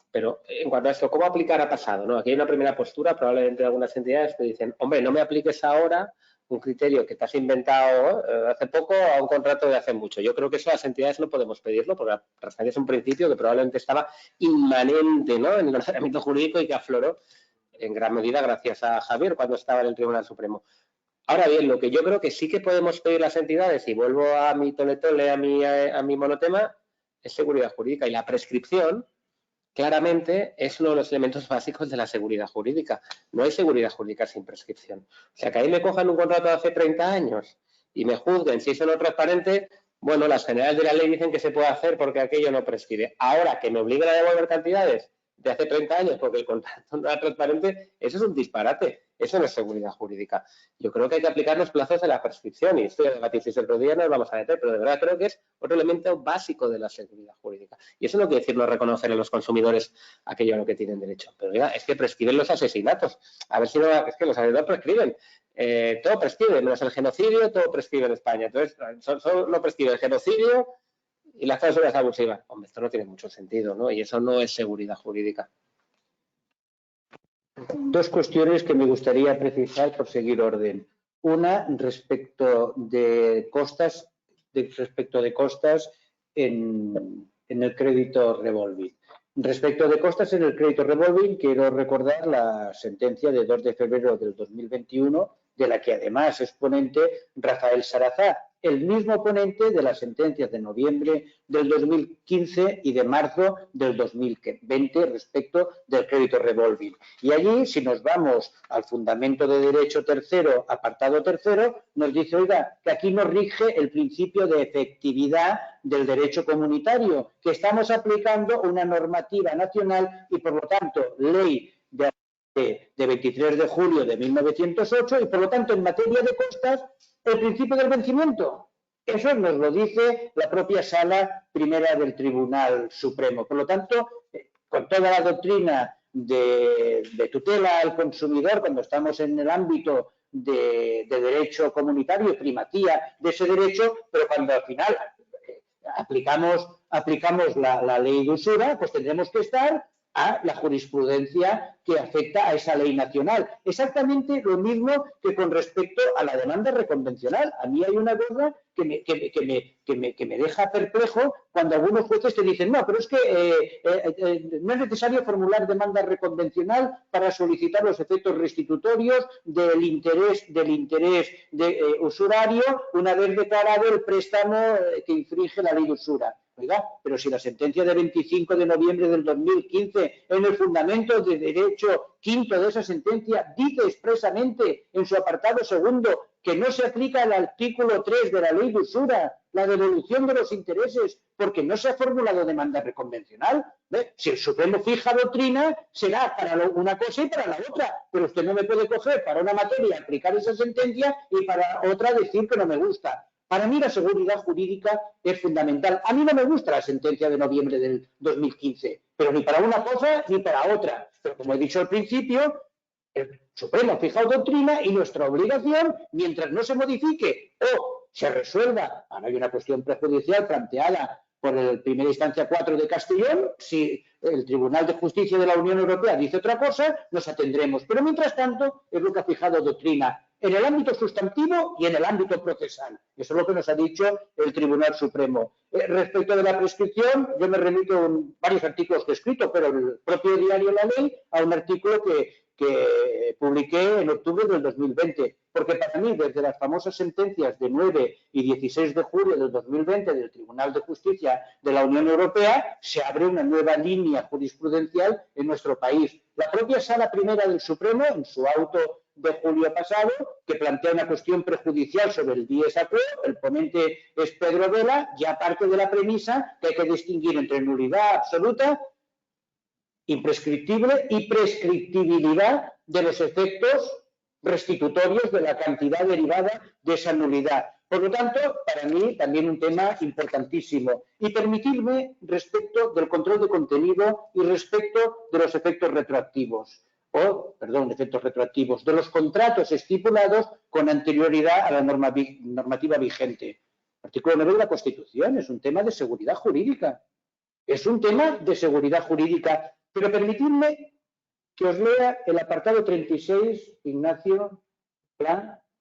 pero en cuanto a esto, ¿cómo aplicar a pasado? ¿No? Aquí hay una primera postura, probablemente de algunas entidades que dicen, hombre, no me apliques ahora un criterio que te has inventado hace poco a un contrato de hace mucho. Yo creo que eso a las entidades no podemos pedirlo, porque la transparencia es un principio que probablemente estaba inmanente, ¿no?, en el ordenamiento jurídico y que afloró en gran medida gracias a Javier cuando estaba en el Tribunal Supremo. Ahora bien, lo que yo creo que sí que podemos pedir las entidades, y vuelvo a mi tole-tole, a mi monotema, es seguridad jurídica. Y la prescripción, claramente, es uno de los elementos básicos de la seguridad jurídica. No hay seguridad jurídica sin prescripción. O sea, que ahí me cojan un contrato de hace 30 años y me juzguen si eso no es transparente, bueno, las generales de la ley dicen que se puede hacer porque aquello no prescribe. Ahora, que me obliguen a devolver cantidades de hace 30 años porque el contrato no era transparente, eso es un disparate. Eso no es seguridad jurídica. Yo creo que hay que aplicar los plazos de la prescripción y esto ya debatir si otro día nos vamos a meter, pero de verdad creo que es otro elemento básico de la seguridad jurídica. Y eso no quiere decir no reconocer a los consumidores aquello a lo que tienen derecho. Pero mira, es que prescriben los asesinatos. A ver si no, es que los asesinatos prescriben. Todo prescribe, menos el genocidio, todo prescribe en España. Entonces, solo prescribe el genocidio y las cláusulas abusivas. Hombre, esto no tiene mucho sentido, ¿no? Y eso no es seguridad jurídica. Dos cuestiones que me gustaría precisar por seguir orden. Una respecto de costas, en el crédito revolving. Respecto de costas en el crédito revolving, quiero recordar la sentencia de 2 de febrero del 2021, de la que además es ponente Rafael Sarazá, el mismo ponente de las sentencias de noviembre del 2015 y de marzo del 2020 respecto del crédito revolving. Y allí, si nos vamos al fundamento de derecho tercero, apartado tercero, nos dice, oiga, que aquí nos rige el principio de efectividad del derecho comunitario, que estamos aplicando una normativa nacional y, por lo tanto, ley de 23 de julio de 1908 y, por lo tanto, en materia de costas, el principio del vencimiento. Eso nos lo dice la propia Sala Primera del Tribunal Supremo. Por lo tanto, con toda la doctrina de tutela al consumidor, cuando estamos en el ámbito de derecho comunitario y primatía de ese derecho, pero cuando al final aplicamos la ley de usura, pues tendremos que estar a la jurisprudencia que afecta a esa ley nacional. Exactamente lo mismo que con respecto a la demanda reconvencional. A mí hay una cosa que me deja perplejo cuando algunos jueces te dicen, no, pero es que no es necesario formular demanda reconvencional para solicitar los efectos restitutorios del interés usurario una vez declarado el préstamo que infringe la ley de usura. Oiga, pero si la sentencia de 25 de noviembre del 2015 en el fundamento de derecho quinto de esa sentencia dice expresamente en su apartado segundo que no se aplica el artículo 3 de la ley de usura, la devolución de los intereses, porque no se ha formulado demanda reconvencional. Si el Supremo fija doctrina, será para una cosa y para la otra, pero usted no me puede coger para una materia aplicar esa sentencia y para otra decir que no me gusta. Para mí la seguridad jurídica es fundamental. A mí no me gusta la sentencia de noviembre del 2015, pero ni para una cosa ni para otra. Pero como he dicho al principio, el Supremo ha fijado doctrina y nuestra obligación, mientras no se modifique o se resuelva, ahora hay una cuestión prejudicial planteada por el Primera Instancia 4 de Castellón, si el Tribunal de Justicia de la Unión Europea dice otra cosa, nos atendremos. Pero mientras tanto es lo que ha fijado doctrina en el ámbito sustantivo y en el ámbito procesal. Eso es lo que nos ha dicho el Tribunal Supremo. Respecto de la prescripción, yo me remito a varios artículos que he escrito, pero el propio diario La Ley, a un artículo que publiqué en octubre del 2020, porque para mí, desde las famosas sentencias de 9 y 16 de julio del 2020 del Tribunal de Justicia de la Unión Europea, se abre una nueva línea jurisprudencial en nuestro país. La propia Sala Primera del Supremo, en su auto de julio pasado, que plantea una cuestión prejudicial sobre el dies aquo, el ponente es Pedro Vela, ya parte de la premisa que hay que distinguir entre nulidad absoluta, imprescriptible y prescriptibilidad de los efectos restitutorios de la cantidad derivada de esa nulidad. Por lo tanto, para mí también un tema importantísimo. Y permitirme respecto del control de contenido y respecto de los efectos retroactivos. Efectos retroactivos, de los contratos estipulados con anterioridad a la normativa vigente. Artículo 9 de la Constitución es un tema de seguridad jurídica. Es un tema de seguridad jurídica. Pero permitidme que os lea el apartado 36, Ignacio,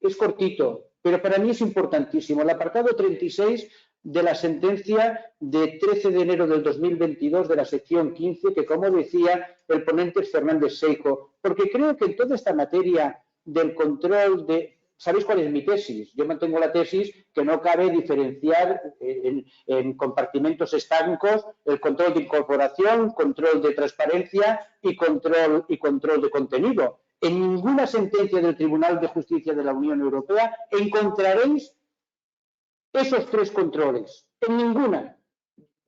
es cortito, pero para mí es importantísimo. El apartado 36 de la sentencia de 13 de enero del 2022 de la sección 15, que, como decía, el ponente es Fernández Seijo, porque creo que en toda esta materia del control de... ¿Sabéis cuál es mi tesis? Yo mantengo la tesis que no cabe diferenciar en compartimentos estancos el control de incorporación, control de transparencia y control de contenido. En ninguna sentencia del Tribunal de Justicia de la Unión Europea encontraréis esos tres controles. En ninguna.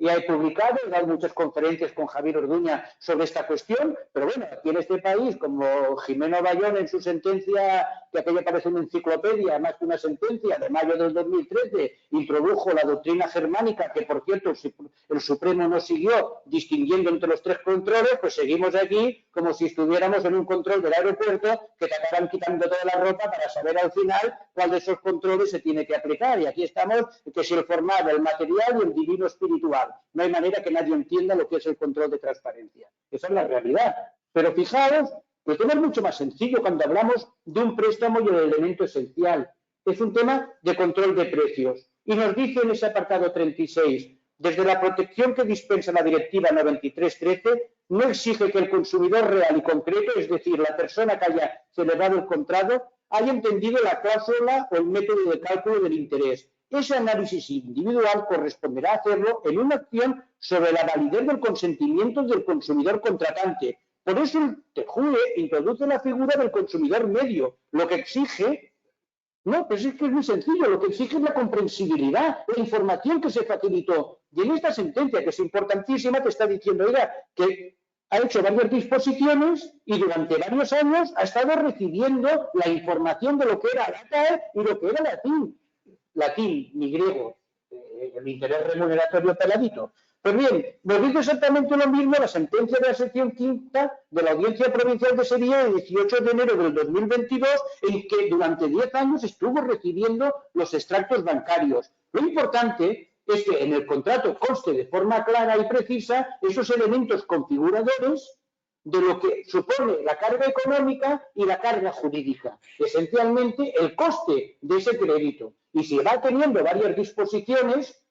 Ya he publicado, he dado muchas conferencias con Javier Orduña sobre esta cuestión, pero bueno, aquí en este país, como Jimeno Bayón en su sentencia, que aquella parece una enciclopedia, más que una sentencia, de mayo del 2013, introdujo la doctrina germánica, que por cierto el Supremo no siguió distinguiendo entre los tres controles, pues seguimos aquí como si estuviéramos en un control del aeropuerto que te acaban quitando toda la ropa para saber al final cuál de esos controles se tiene que aplicar. Y aquí estamos, que si el formal, el material y el divino espiritual. No hay manera que nadie entienda lo que es el control de transparencia. Esa es la realidad. Pero fijaos, el tema es mucho más sencillo cuando hablamos de un préstamo y el elemento esencial. Es un tema de control de precios. Y nos dice en ese apartado 36, Desde la protección que dispensa la Directiva 93/13, no exige que el consumidor real y concreto, es decir, la persona que haya celebrado el contrato, haya entendido la cláusula o el método de cálculo del interés. Ese análisis individual corresponderá hacerlo en una acción sobre la validez del consentimiento del consumidor contratante. Por eso el TJUE introduce la figura del consumidor medio, lo que exige. No, pero es que es muy sencillo, lo que exige es la comprensibilidad, la información que se facilitó. Y en esta sentencia, que es importantísima, te está diciendo, oiga, que ha hecho varias disposiciones y durante varios años ha estado recibiendo la información de lo que era la TAE y lo que era latín, ni griego, el interés remuneratorio peladito. Pues bien, nos dice exactamente lo mismo la sentencia de la sección quinta de la Audiencia Provincial de Sevilla de 18 de enero del 2022, en que durante 10 años estuvo recibiendo los extractos bancarios. Lo importante es que en el contrato conste de forma clara y precisa esos elementos configuradores de lo que supone la carga económica y la carga jurídica, esencialmente el coste de ese crédito. Y si va teniendo varias disposiciones,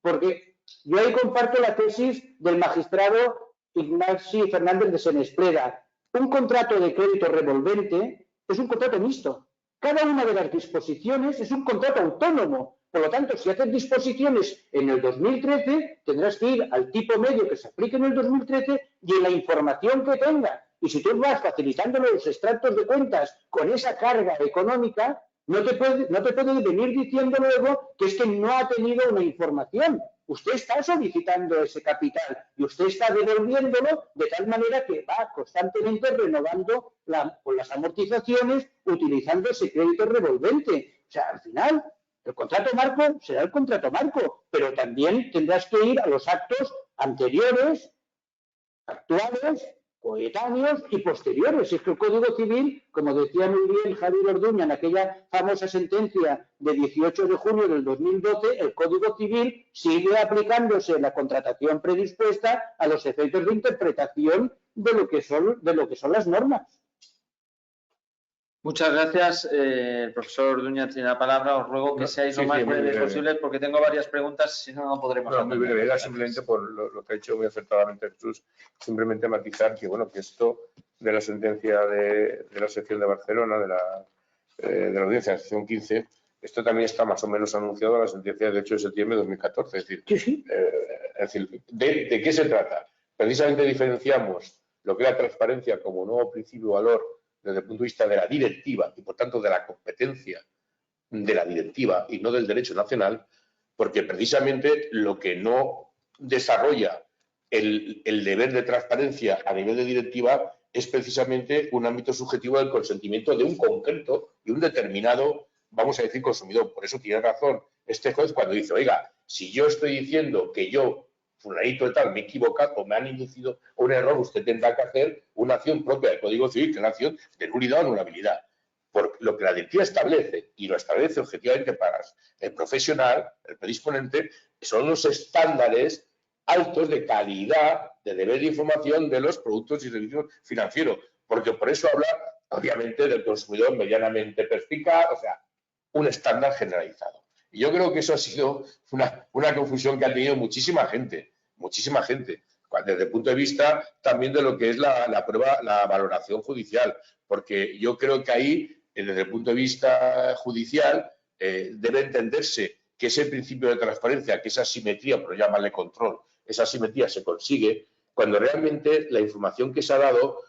porque yo ahí comparto la tesis del magistrado Ignacio Fernández de Senespreda. Un contrato de crédito revolvente es un contrato mixto. Cada una de las disposiciones es un contrato autónomo. Por lo tanto, si haces disposiciones en el 2013, tendrás que ir al tipo medio que se aplique en el 2013 y en la información que tenga. Y si tú vas facilitándole los extractos de cuentas con esa carga económica, no te puede venir diciendo luego que es que no ha tenido una información. Usted está solicitando ese capital y usted está devolviéndolo de tal manera que va constantemente renovando con las amortizaciones utilizando ese crédito revolvente. O sea, al final, el contrato marco será el contrato marco, pero también tendrás que ir a los actos anteriores, actuales, coetáneos y posteriores. Es que el Código Civil, como decía muy bien Javier Orduña en aquella famosa sentencia de 18 de junio del 2012, el Código Civil sigue aplicándose en la contratación predispuesta a los efectos de interpretación de lo que son las normas. Muchas gracias. El profesor Orduña tiene la palabra. Os ruego que seáis lo más breves posible porque tengo varias preguntas, si no, no podremos muy breve. Era simplemente por lo que ha dicho muy acertadamente Jesús, simplemente matizar que, bueno, que esto de la sentencia de la sección de Barcelona, de la audiencia de la sección 15, esto también está más o menos anunciado en la sentencia de 8 de septiembre de 2014. Es decir, ¿de qué se trata? Precisamente diferenciamos lo que es la transparencia como nuevo principio valor desde el punto de vista de la directiva y, por tanto, de la competencia de la directiva y no del derecho nacional, porque precisamente lo que no desarrolla el deber de transparencia a nivel de directiva es precisamente un ámbito subjetivo del consentimiento de un concreto y un determinado, vamos a decir, consumidor. Por eso tiene razón este juez cuando dice, oiga, si yo estoy diciendo que yo, fulanito de tal, me he equivocado o me han inducido a un error, usted tendrá que hacer una acción propia del Código Civil, que es la acción de nulidad o anulabilidad. Por lo que la directiva establece, y lo establece objetivamente para el profesional, el predisponente, son los estándares altos de calidad, de deber de información de los productos y servicios financieros, porque por eso habla, obviamente, del consumidor medianamente perspicaz, o sea, un estándar generalizado. Y yo creo que eso ha sido una confusión que ha tenido muchísima gente, desde el punto de vista también de lo que es la prueba, la valoración judicial, porque yo creo que ahí, desde el punto de vista judicial, debe entenderse que ese principio de transparencia, que esa simetría, por llamarle control, esa simetría se consigue cuando realmente la información que se ha dado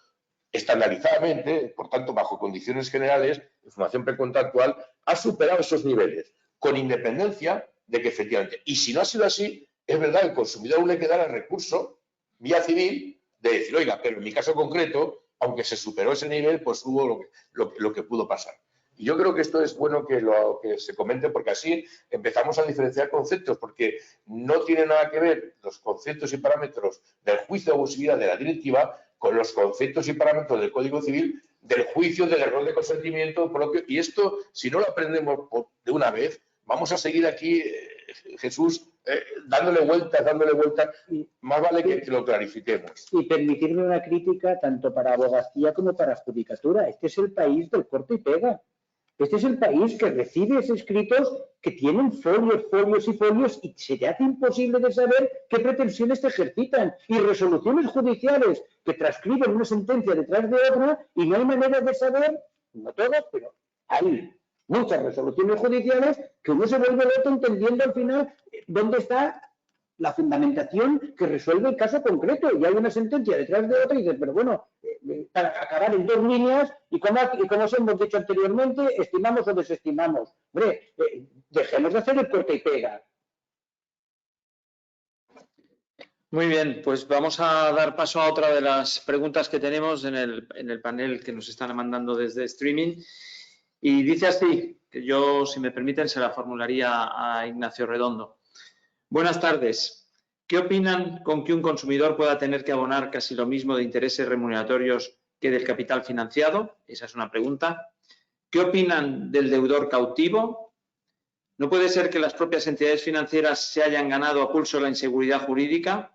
estandarizadamente, por tanto, bajo condiciones generales, información precontractual, ha superado esos niveles, con independencia de que efectivamente, y si no ha sido así, es verdad, el consumidor aún le queda el recurso, vía civil, de decir, oiga, pero en mi caso concreto, aunque se superó ese nivel, pues hubo lo que pudo pasar. Y yo creo que esto es bueno que se comente porque así empezamos a diferenciar conceptos, porque no tiene nada que ver los conceptos y parámetros del juicio de abusividad de la directiva con los conceptos y parámetros del Código Civil del juicio del error de consentimiento propio. Y esto, si no lo aprendemos de una vez, vamos a seguir aquí, Jesús, dándole vueltas. Más vale que lo clarifiquemos. Y permitirme una crítica tanto para abogacía como para judicatura. Este es el país del corte y pega. Este es el país que recibe escritos que tienen folios, folios y folios y se te hace imposible de saber qué pretensiones te ejercitan. Y resoluciones judiciales que transcriben una sentencia detrás de otra y no hay manera de saber, no todas, pero hay muchas resoluciones judiciales que uno se vuelve loco entendiendo al final dónde está la fundamentación que resuelve el caso concreto. Y hay una sentencia detrás de otra y dices, pero bueno, para acabar en 2 líneas y como os hemos dicho anteriormente, estimamos o desestimamos. Hombre, dejemos de hacer el corta y pega. Muy bien, pues vamos a dar paso a otra de las preguntas que tenemos en el panel que nos están mandando desde streaming. Y dice así, que yo, si me permiten, se la formularía a Ignacio Redondo. Buenas tardes. ¿Qué opinan con que un consumidor pueda tener que abonar casi lo mismo de intereses remuneratorios que del capital financiado? Esa es una pregunta. ¿Qué opinan del deudor cautivo? ¿No puede ser que las propias entidades financieras se hayan ganado a pulso la inseguridad jurídica?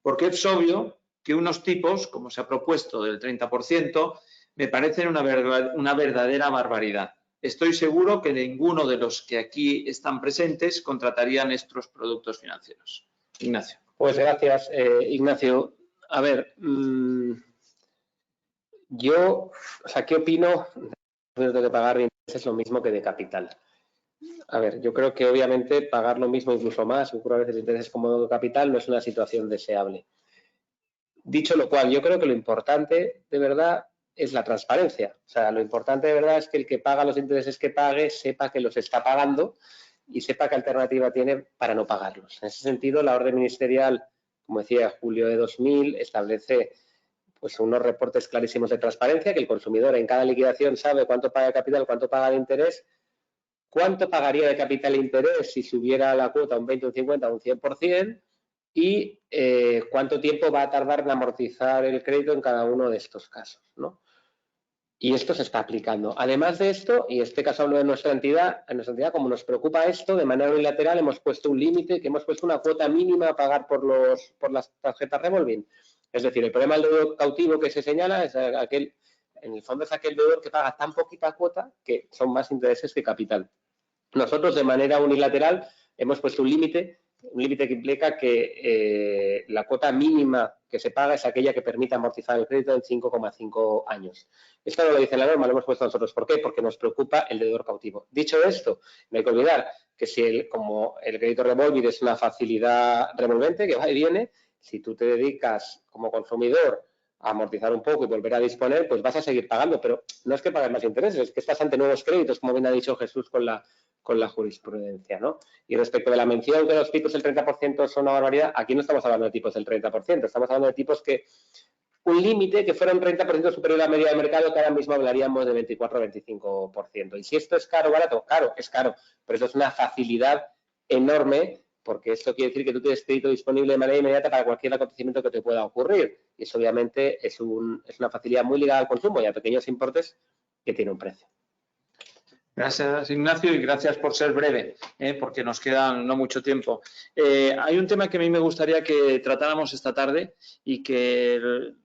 Porque es obvio que unos tipos, como se ha propuesto, del 30%, me parecen una verdadera barbaridad. Estoy seguro que ninguno de los que aquí están presentes contratarían estos productos financieros. Ignacio. Pues gracias, Ignacio. A ver, ¿qué opino? De pagar de intereses es lo mismo que de capital. A ver, yo creo que obviamente pagar lo mismo, incluso más, incluso a veces intereses como capital, no es una situación deseable. Dicho lo cual, yo creo que lo importante, de verdad, es la transparencia. O sea, lo importante de verdad es que el que paga los intereses que pague sepa que los está pagando y sepa qué alternativa tiene para no pagarlos. En ese sentido, la orden ministerial, como decía, julio de 2000, establece pues unos reportes clarísimos de transparencia, que el consumidor en cada liquidación sabe cuánto paga de capital, cuánto paga de interés, cuánto pagaría de capital e interés si subiera la cuota un 20, un 50, un 100%, y cuánto tiempo va a tardar en amortizar el crédito en cada uno de estos casos, ¿no? Y esto se está aplicando. Además de esto, y este caso hablo de nuestra entidad, como nos preocupa esto, de manera unilateral hemos puesto un límite, que hemos puesto una cuota mínima a pagar por las tarjetas revolving. Es decir, el problema del deudor cautivo que se señala es aquel, en el fondo es aquel deudor que paga tan poquita cuota que son más intereses que capital. Nosotros, de manera unilateral, hemos puesto un límite que implica que la cuota mínima que se paga es aquella que permite amortizar el crédito en 5,5 años. Esto no lo dice la norma, lo hemos puesto nosotros. ¿Por qué? Porque nos preocupa el deudor cautivo. Dicho esto, no hay que olvidar que como el crédito revolving es una facilidad revolvente que va y viene, si tú te dedicas como consumidor a amortizar un poco y volver a disponer, pues vas a seguir pagando, pero no es que pagues más intereses, es que estás ante nuevos créditos, como bien ha dicho Jesús con la jurisprudencia, ¿no? Y respecto de la mención que los tipos del 30% son una barbaridad, aquí no estamos hablando de tipos del 30%, estamos hablando de tipos que un límite que fuera un 30% superior a la media de mercado, que ahora mismo hablaríamos de 24 o 25%. Y si esto es caro o barato, claro, es caro, pero eso es una facilidad enorme, porque esto quiere decir que tú tienes crédito disponible de manera inmediata para cualquier acontecimiento que te pueda ocurrir. Y eso obviamente es una facilidad muy ligada al consumo y a pequeños importes que tiene un precio. Gracias, Ignacio, y gracias por ser breve, porque nos queda no mucho tiempo. Hay un tema que a mí me gustaría que tratáramos esta tarde y que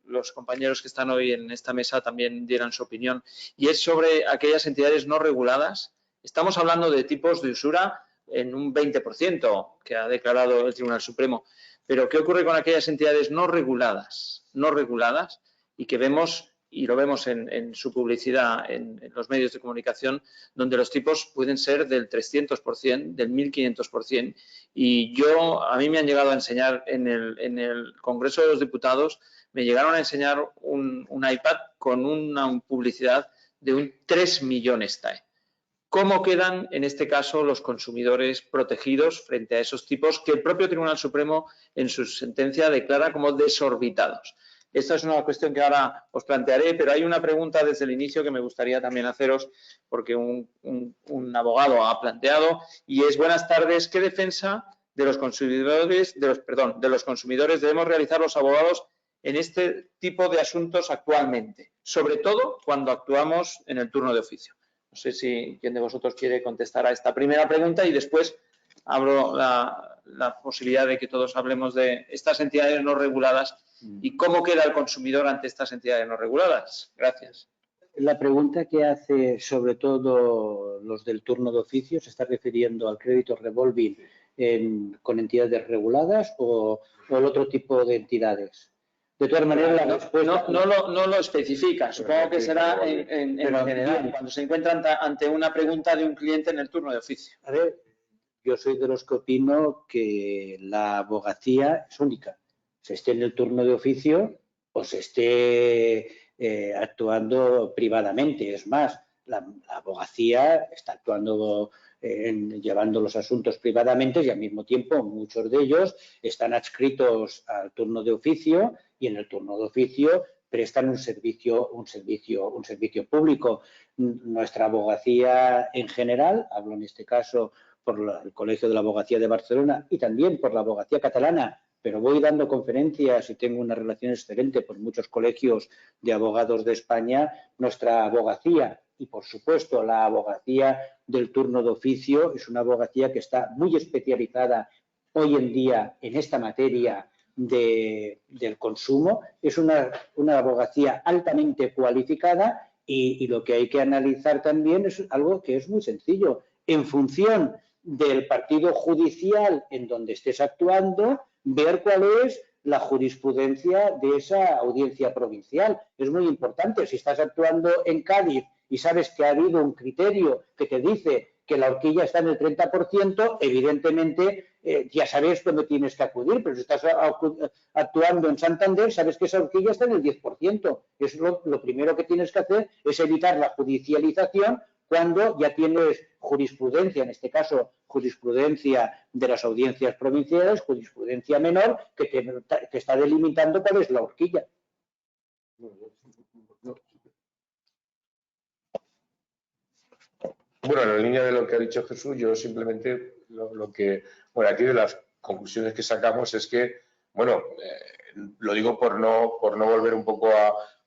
los compañeros que están hoy en esta mesa también dieran su opinión, y es sobre aquellas entidades no reguladas. Estamos hablando de tipos de usura en un 20% que ha declarado el Tribunal Supremo, pero ¿qué ocurre con aquellas entidades no reguladas y que vemos, y lo vemos en su publicidad en los medios de comunicación, donde los tipos pueden ser del 300%, del 1500%, y a mí me han llegado a enseñar en el Congreso de los Diputados, me llegaron a enseñar un iPad con una publicidad de un 3 millones TAE. ¿Cómo quedan, en este caso, los consumidores protegidos frente a esos tipos que el propio Tribunal Supremo en su sentencia declara como desorbitados? Esta es una cuestión que ahora os plantearé, pero hay una pregunta desde el inicio que me gustaría también haceros, porque un abogado ha planteado, y es: buenas tardes, ¿qué defensa de los consumidores debemos realizar los abogados en este tipo de asuntos actualmente? Sobre todo cuando actuamos en el turno de oficio. No sé si quién de vosotros quiere contestar a esta primera pregunta y después abro la posibilidad de que todos hablemos de estas entidades no reguladas y cómo queda el consumidor ante estas entidades no reguladas. Gracias. La pregunta que hace sobre todo los del turno de oficio se está refiriendo al crédito revolving con entidades reguladas o el otro tipo de entidades. De todas maneras, la respuesta... No lo especifica. Supongo que será en general, cuando se encuentran ante una pregunta de un cliente en el turno de oficio. A ver, yo soy de los que opino que la abogacía es única. Se esté en el turno de oficio o se esté actuando privadamente. Es más, la abogacía está actuando llevando los asuntos privadamente y al mismo tiempo muchos de ellos están adscritos al turno de oficio y en el turno de oficio prestan un servicio público. Nuestra abogacía en general, hablo en este caso por el Colegio de la Abogacía de Barcelona y también por la abogacía catalana, pero voy dando conferencias y tengo una relación excelente por muchos colegios de abogados de España. Nuestra abogacía y, por supuesto, la abogacía del turno de oficio es una abogacía que está muy especializada hoy en día en esta materia del consumo. Es una abogacía altamente cualificada y lo que hay que analizar también es algo que es muy sencillo. En función del partido judicial en donde estés actuando, ver cuál es la jurisprudencia de esa audiencia provincial. Es muy importante. Si estás actuando en Cádiz y sabes que ha habido un criterio que te dice que la horquilla está en el 30%, evidentemente ya sabes dónde tienes que acudir, pero si estás actuando en Santander, sabes que esa horquilla está en el 10%. Lo primero que tienes que hacer es evitar la judicialización cuando ya tienes jurisprudencia, en este caso jurisprudencia de las audiencias provinciales, jurisprudencia menor, que te está delimitando cuál es la horquilla. Bueno, en la línea de lo que ha dicho Jesús, yo simplemente aquí de las conclusiones que sacamos es que, bueno, lo digo por no volver un poco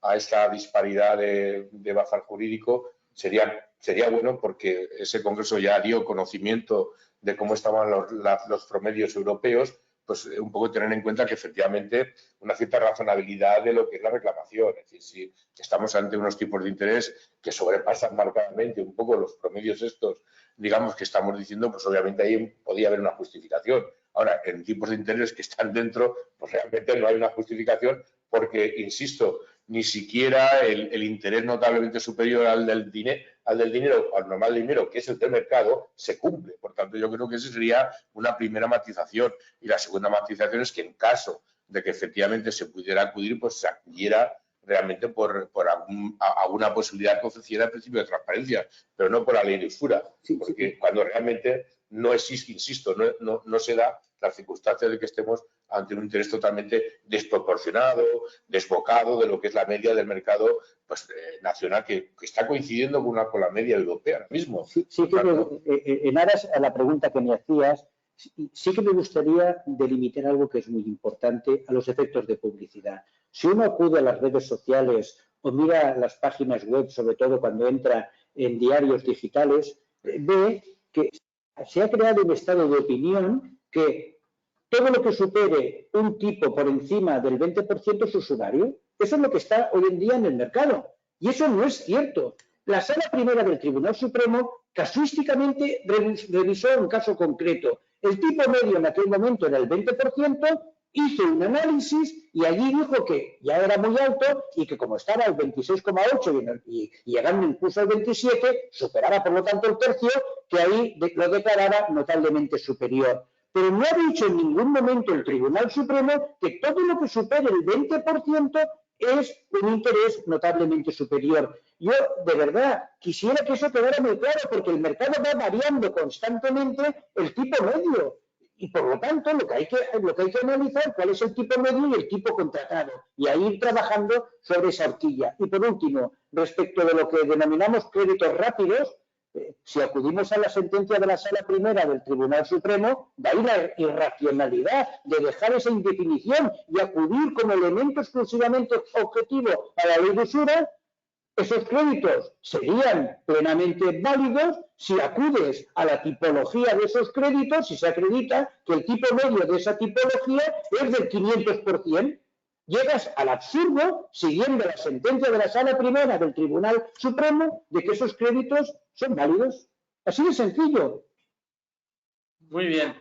a esta disparidad de bazar jurídico. Sería bueno porque ese congreso ya dio conocimiento de cómo estaban los promedios europeos, pues un poco tener en cuenta que efectivamente una cierta razonabilidad de lo que es la reclamación. Es decir, si estamos ante unos tipos de interés que sobrepasan marcadamente un poco los promedios estos, digamos, que estamos diciendo, pues obviamente ahí podía haber una justificación. Ahora, en tipos de interés que están dentro, pues realmente no hay una justificación porque, insisto, ni siquiera el interés notablemente superior al del dinero, al normal dinero, que es el del mercado, se cumple. Por tanto, yo creo que esa sería una primera matización. Y la segunda matización es que en caso de que efectivamente se pudiera acudir, pues se acudiera realmente por alguna posibilidad que ofreciera el principio de transparencia, pero no por la ley de usura, porque cuando realmente no existe, insisto, no se da la circunstancia de que estemos ante un interés totalmente desproporcionado, desbocado de lo que es la media del mercado nacional, que está coincidiendo con la media europea ahora mismo. Sí, en aras a la pregunta que me hacías, sí que me gustaría delimitar algo que es muy importante a los efectos de publicidad. Si uno acude a las redes sociales o mira las páginas web, sobre todo cuando entra en diarios digitales, ve que se ha creado un estado de opinión que todo lo que supere un tipo por encima del 20% es usuario. Eso es lo que está hoy en día en el mercado. Y eso no es cierto. La Sala Primera del Tribunal Supremo casuísticamente revisó un caso concreto. El tipo medio en aquel momento era el 20%, hizo un análisis y allí dijo que ya era muy alto y que como estaba al 26,8 y llegando incluso al 27, superaba por lo tanto el tercio, que ahí lo declaraba notablemente superior. Pero no ha dicho en ningún momento el Tribunal Supremo que todo lo que supere el 20% es un interés notablemente superior. Yo, de verdad, quisiera que eso quedara muy claro, porque el mercado va variando constantemente el tipo medio. Y, por lo tanto, lo que hay que analizar cuál es el tipo medio y el tipo contratado. Y ahí ir trabajando sobre esa horquilla. Y, por último, respecto de lo que denominamos créditos rápidos, si acudimos a la sentencia de la Sala Primera del Tribunal Supremo, de ahí la irracionalidad de dejar esa indefinición y acudir como elemento exclusivamente objetivo a la ley de usura. Esos créditos serían plenamente válidos si acudes a la tipología de esos créditos y se acredita que el tipo medio de esa tipología es del 500%. llegas al absurdo, siguiendo la sentencia de la Sala Primera del Tribunal Supremo, de que esos créditos son válidos. Así de sencillo. Muy bien.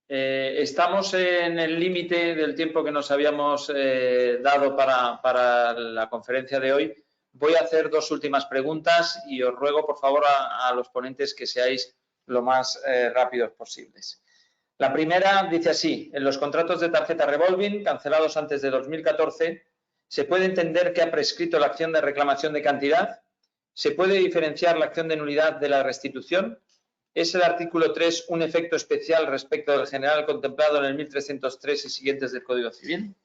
Estamos en el límite del tiempo que nos habíamos dado para la conferencia de hoy. Voy a hacer dos últimas preguntas y os ruego, por favor, a los ponentes que seáis lo más rápidos posibles. La primera dice así: en los contratos de tarjeta revolving cancelados antes de 2014, ¿se puede entender que ha prescrito la acción de reclamación de cantidad? ¿Se puede diferenciar la acción de nulidad de la restitución? ¿Es el artículo 3 un efecto especial respecto del general contemplado en el 1303 y siguientes del Código Civil?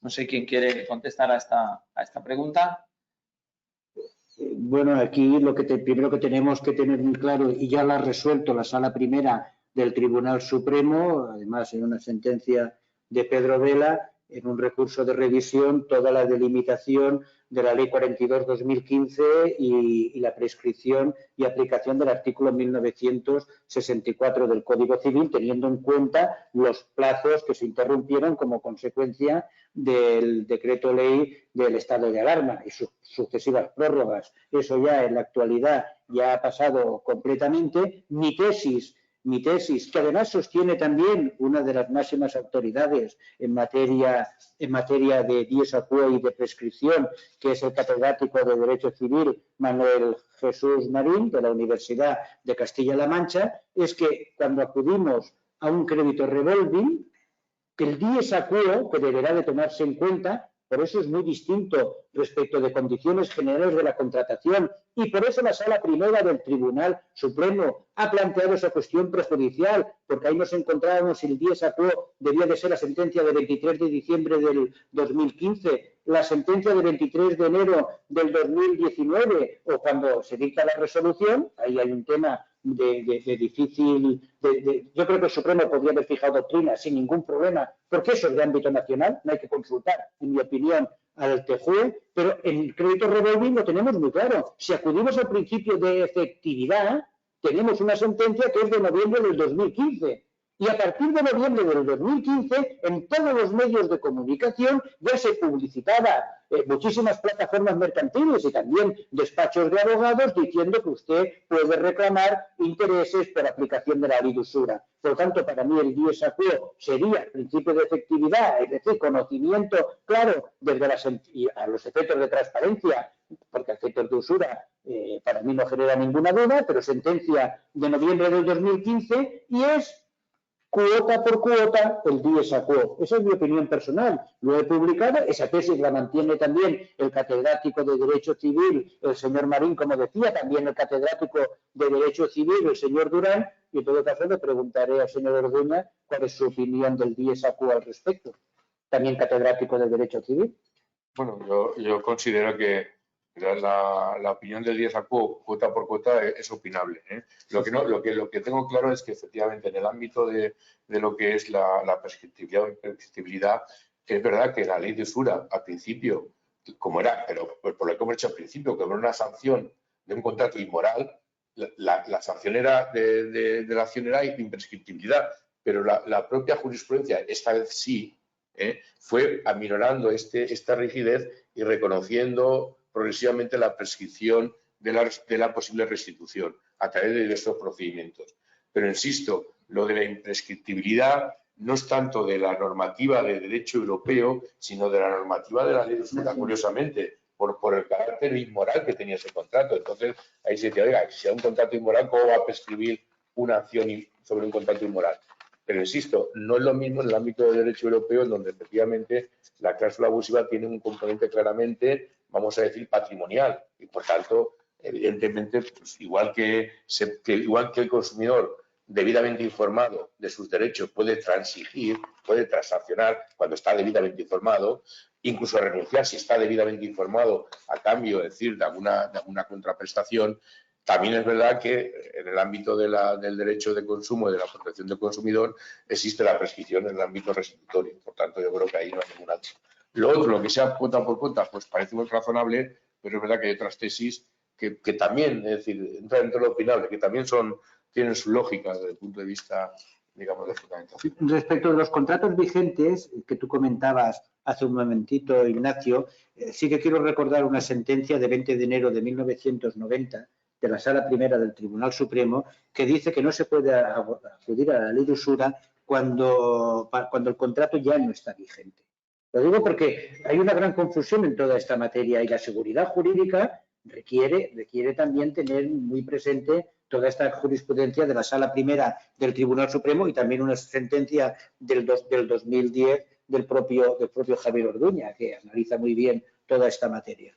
No sé quién quiere contestar a esta pregunta. Bueno, aquí lo que primero que tenemos que tener muy claro, y ya lo ha resuelto la Sala Primera del Tribunal Supremo, además en una sentencia de Pedro Vela, en un recurso de revisión, toda la delimitación de la Ley 42/2015 y la prescripción y aplicación del artículo 1964 del Código Civil, teniendo en cuenta los plazos que se interrumpieron como consecuencia del decreto ley del estado de alarma y sus sucesivas prórrogas. Eso ya en la actualidad ya ha pasado completamente. Mi tesis, que además sostiene también una de las máximas autoridades en materia de dies a quo y de prescripción, que es el catedrático de Derecho Civil Manuel Jesús Marín, de la Universidad de Castilla-La Mancha, es que cuando acudimos a un crédito revolving, que el dies a quo, que deberá de tomarse en cuenta, por eso es muy distinto respecto de condiciones generales de la contratación, y por eso la Sala Primera del Tribunal Supremo ha planteado esa cuestión prejudicial, porque ahí nos encontrábamos si el dies a quo debía de ser la sentencia de 23 de diciembre del 2015, la sentencia de 23 de enero del 2019, o cuando se dicta la resolución, ahí hay un tema de difícil... yo creo que el Supremo podría haber fijado doctrina sin ningún problema, porque eso es de ámbito nacional, no hay que consultar, en mi opinión, al TJUE, pero en el crédito revolving lo tenemos muy claro. Si acudimos al principio de efectividad, tenemos una sentencia que es de noviembre del 2015. Y a partir de noviembre del 2015, en todos los medios de comunicación ya se publicitaba muchísimas plataformas mercantiles y también despachos de abogados diciendo que usted puede reclamar intereses por aplicación de la ley de usura. Por lo tanto, para mí el dies a quo sería principio de efectividad, es decir, conocimiento claro desde a los efectos de transparencia, porque efectos de usura para mí no genera ninguna duda, pero sentencia de noviembre del 2015 y es cuota por cuota el dies a quo. Esa es mi opinión personal. Lo he publicado, esa tesis la mantiene también el catedrático de Derecho Civil, el señor Marín, como decía, también el catedrático de Derecho Civil, el señor Durán, y en todo caso le preguntaré al señor Orduña cuál es su opinión del dies a quo al respecto. También catedrático de Derecho Civil. Bueno, yo considero que la opinión del dies a quo, cuota por cuota, es opinable, ¿eh? Lo que tengo claro es que efectivamente en el ámbito de lo que es la prescriptibilidad o imprescriptibilidad, es verdad que la ley de usura al principio, como era, pero por lo que hemos hecho al principio, como era una sanción de un contrato inmoral, la sanción era de la acción era imprescriptibilidad, pero la propia jurisprudencia, esta vez sí, fue aminorando esta rigidez y reconociendo progresivamente la prescripción de la posible restitución a través de estos procedimientos. Pero insisto, lo de la imprescriptibilidad no es tanto de la normativa de derecho europeo, sino de la normativa de la ley de usura, curiosamente, por el carácter inmoral que tenía ese contrato. Entonces, ahí se dice, oiga, si hay un contrato inmoral, ¿cómo va a prescribir una acción sobre un contrato inmoral? Pero insisto, no es lo mismo en el ámbito del derecho europeo, en donde efectivamente la cláusula abusiva tiene un componente claramente, vamos a decir, patrimonial. Y por tanto, evidentemente, pues, igual que el consumidor debidamente informado de sus derechos puede transigir, puede transaccionar cuando está debidamente informado, incluso renunciar si está debidamente informado a cambio, es decir, de alguna contraprestación. También es verdad que en el ámbito del derecho de consumo y de la protección del consumidor existe la prescripción en el ámbito restitutorio. Por tanto, yo creo que ahí no hay ninguna duda. Lo otro, lo que sea cuota por cuota, pues parece muy razonable, pero es verdad que hay otras tesis que también, es decir, entran dentro de lo opinable, que también tienen su lógica desde el punto de vista, digamos, de fundamentación. Respecto de los contratos vigentes que tú comentabas, hace un momentito Ignacio, sí que quiero recordar una sentencia de 20 de enero de 1990 de la Sala Primera del Tribunal Supremo que dice que no se puede acudir a la ley de usura cuando el contrato ya no está vigente. Lo digo porque hay una gran confusión en toda esta materia y la seguridad jurídica requiere también tener muy presente toda esta jurisprudencia de la Sala Primera del Tribunal Supremo y también una sentencia del 2010 del propio Javier Orduña, que analiza muy bien toda esta materia.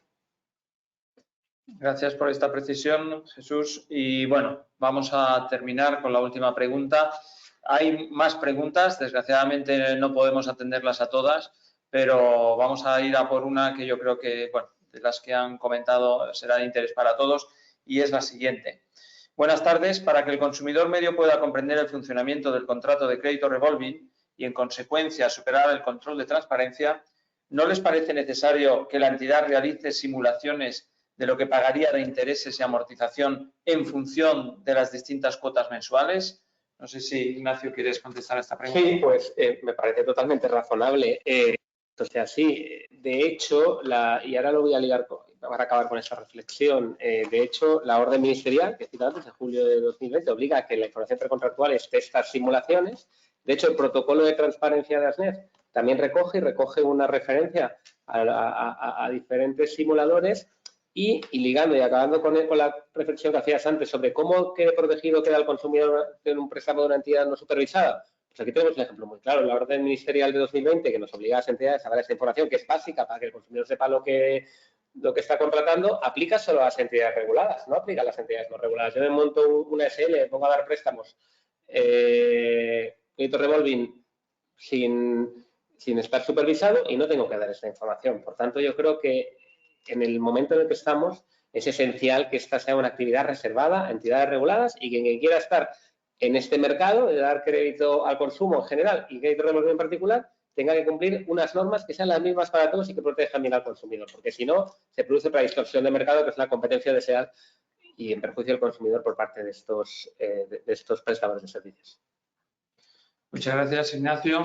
Gracias por esta precisión, Jesús. Y bueno, vamos a terminar con la última pregunta. Hay más preguntas, desgraciadamente no podemos atenderlas a todas, pero vamos a ir a por una que yo creo que, bueno, de las que han comentado será de interés para todos, y es la siguiente. Buenas tardes. Para que el consumidor medio pueda comprender el funcionamiento del contrato de crédito revolving y, en consecuencia, superar el control de transparencia, ¿no les parece necesario que la entidad realice simulaciones de lo que pagaría de intereses y amortización en función de las distintas cuotas mensuales? No sé si, Ignacio, quieres contestar a esta pregunta. Sí, pues me parece totalmente razonable. O sea, sí, de hecho, y ahora lo voy a ligar para acabar con esta reflexión, de hecho, la orden ministerial, que he citado antes, de julio de 2020, obliga a que la información precontractual esté estas simulaciones. De hecho, el protocolo de transparencia de ASNEF también recoge una referencia a diferentes simuladores y ligando y acabando con la reflexión que hacías antes sobre cómo protegido queda el consumidor en un préstamo de una entidad no supervisada. Pues aquí tenemos un ejemplo muy claro, la orden ministerial de 2020 que nos obliga a las entidades a dar esta información, que es básica para que el consumidor sepa lo que está contratando, aplica solo a las entidades reguladas, no aplica a las entidades no reguladas. Yo me monto una SL, me pongo a dar préstamos, crédito revolving sin estar supervisado y no tengo que dar esta información. Por tanto, yo creo que en el momento en el que estamos es esencial que esta sea una actividad reservada a entidades reguladas y que quien quiera estar en este mercado de dar crédito al consumo en general y crédito revolving en particular tenga que cumplir unas normas que sean las mismas para todos y que protejan bien al consumidor, porque si no se produce otra distorsión de mercado que es la competencia desleal y en perjuicio del consumidor por parte de estos prestadores de servicios. Muchas gracias, Ignacio.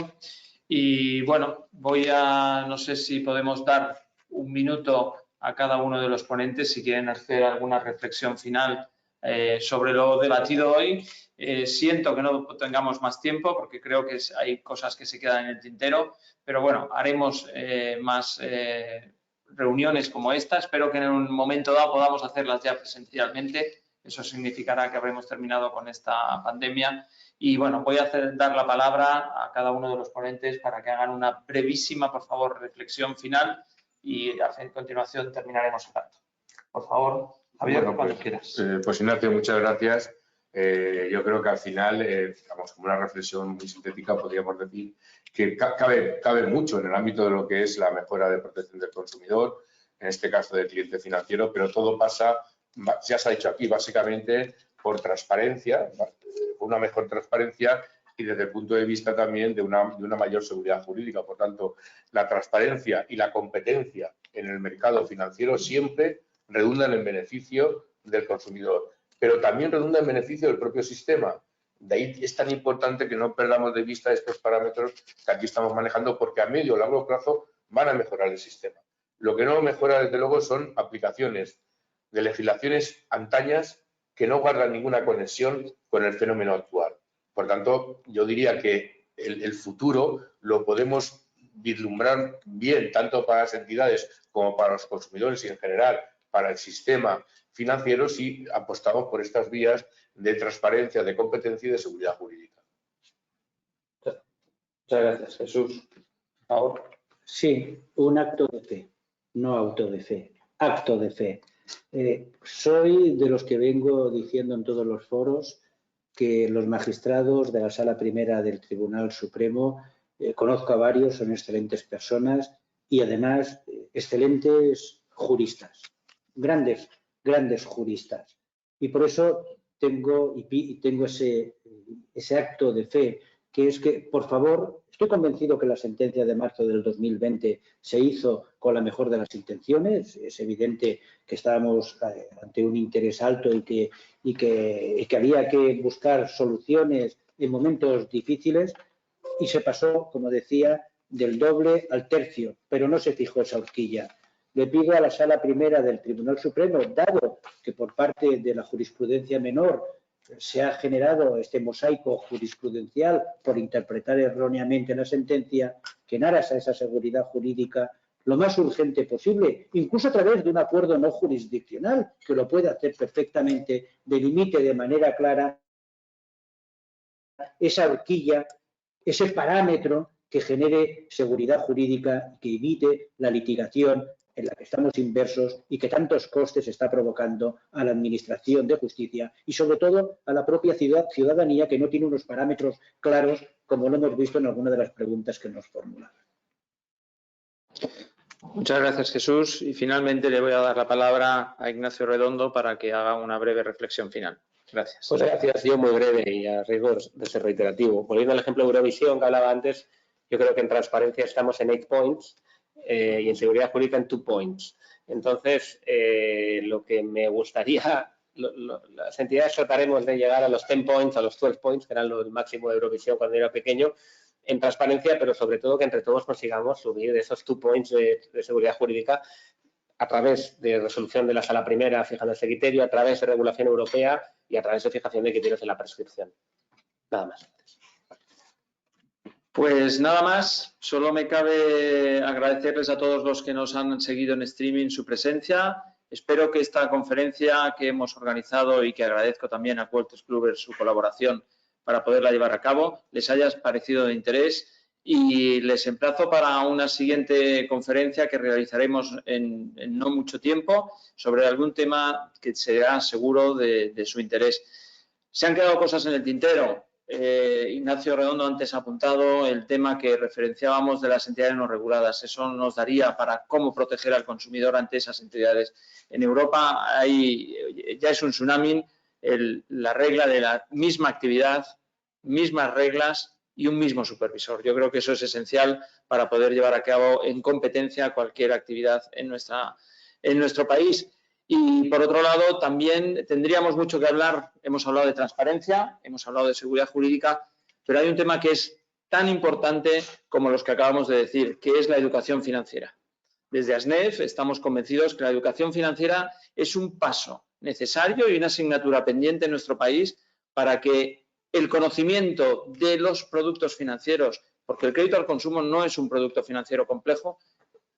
Y bueno, no sé si podemos dar un minuto a cada uno de los ponentes si quieren hacer alguna reflexión final sobre lo debatido hoy. Siento que no tengamos más tiempo porque creo que hay cosas que se quedan en el tintero, pero bueno, haremos más reuniones como esta. Espero que en un momento dado podamos hacerlas ya presencialmente. Eso significará que habremos terminado con esta pandemia. Y bueno, voy a dar la palabra a cada uno de los ponentes para que hagan una brevísima, por favor, reflexión final y a continuación terminaremos el acto. Por favor, Javier, bueno, cuando quieras. Pues Ignacio, muchas gracias. Yo creo que al final, digamos, como una reflexión muy sintética, podríamos decir que cabe mucho en el ámbito de lo que es la mejora de protección del consumidor, en este caso del cliente financiero, pero todo pasa, ya se ha dicho aquí, básicamente por transparencia, una mejor transparencia y desde el punto de vista también de una mayor seguridad jurídica. Por tanto, la transparencia y la competencia en el mercado financiero siempre redundan en beneficio del consumidor, pero también redunda en beneficio del propio sistema. De ahí es tan importante que no perdamos de vista estos parámetros que aquí estamos manejando, porque a medio o largo plazo van a mejorar el sistema. Lo que no mejora, desde luego, son aplicaciones de legislaciones antañas que no guardan ninguna conexión con el fenómeno actual. Por tanto, yo diría que el futuro lo podemos vislumbrar bien, tanto para las entidades como para los consumidores y, en general, para el sistema financiero, si apostamos por estas vías de transparencia, de competencia y de seguridad jurídica. Muchas gracias, Jesús. Por favor. Sí, un acto de fe, no auto de fe, acto de fe. Soy de los que vengo diciendo en todos los foros que los magistrados de la Sala Primera del Tribunal Supremo, conozco a varios, son excelentes personas y además excelentes juristas, grandes juristas. Y por eso tengo ese acto de fe, que es que, por favor, estoy convencido que la sentencia de marzo del 2020 se hizo con la mejor de las intenciones. Es evidente que estábamos ante un interés alto y que había que buscar soluciones en momentos difíciles y se pasó, como decía, del doble al tercio, pero no se fijó esa horquilla. Le pido a la Sala Primera del Tribunal Supremo, dado que por parte de la jurisprudencia menor se ha generado este mosaico jurisprudencial por interpretar erróneamente la sentencia, que en aras a esa seguridad jurídica, lo más urgente posible, incluso a través de un acuerdo no jurisdiccional, que lo puede hacer perfectamente, delimite de manera clara esa horquilla, ese parámetro que genere seguridad jurídica, que evite la litigación en la que estamos inversos y que tantos costes está provocando a la Administración de Justicia y, sobre todo, a la propia ciudadanía, que no tiene unos parámetros claros, como lo hemos visto en alguna de las preguntas que nos formulan. Muchas gracias, Jesús. Y finalmente le voy a dar la palabra a Ignacio Redondo para que haga una breve reflexión final. Gracias. Pues gracias. Yo muy breve y a riesgo de ser reiterativo. Volviendo al ejemplo de Eurovisión que hablaba antes, yo creo que en transparencia estamos en 8 points y en seguridad jurídica en 2 points. Entonces, lo que me gustaría, las entidades trataremos de llegar a los 10 points, a los 12 points, que eran el máximo de Eurovisión cuando era pequeño, en transparencia, pero sobre todo que entre todos consigamos subir esos 2 points de seguridad jurídica a través de resolución de la Sala Primera fijando ese criterio, a través de regulación europea y a través de fijación de criterios en la prescripción. Nada más. Pues nada más, solo me cabe agradecerles a todos los que nos han seguido en streaming su presencia. Espero que esta conferencia que hemos organizado y que agradezco también a Wolters Kluwer su colaboración para poderla llevar a cabo, les haya parecido de interés y les emplazo para una siguiente conferencia que realizaremos en no mucho tiempo sobre algún tema que será seguro de su interés. Se han quedado cosas en el tintero. Ignacio Redondo antes ha apuntado el tema que referenciábamos de las entidades no reguladas. Eso nos daría para cómo proteger al consumidor ante esas entidades. En Europa ya es un tsunami la regla de la misma actividad, mismas reglas y un mismo supervisor. Yo creo que eso es esencial para poder llevar a cabo en competencia cualquier actividad en nuestro país. Y, por otro lado, también tendríamos mucho que hablar. Hemos hablado de transparencia, hemos hablado de seguridad jurídica, pero hay un tema que es tan importante como los que acabamos de decir, que es la educación financiera. Desde ASNEF estamos convencidos que la educación financiera es un paso necesario y una asignatura pendiente en nuestro país para que el conocimiento de los productos financieros, porque el crédito al consumo no es un producto financiero complejo,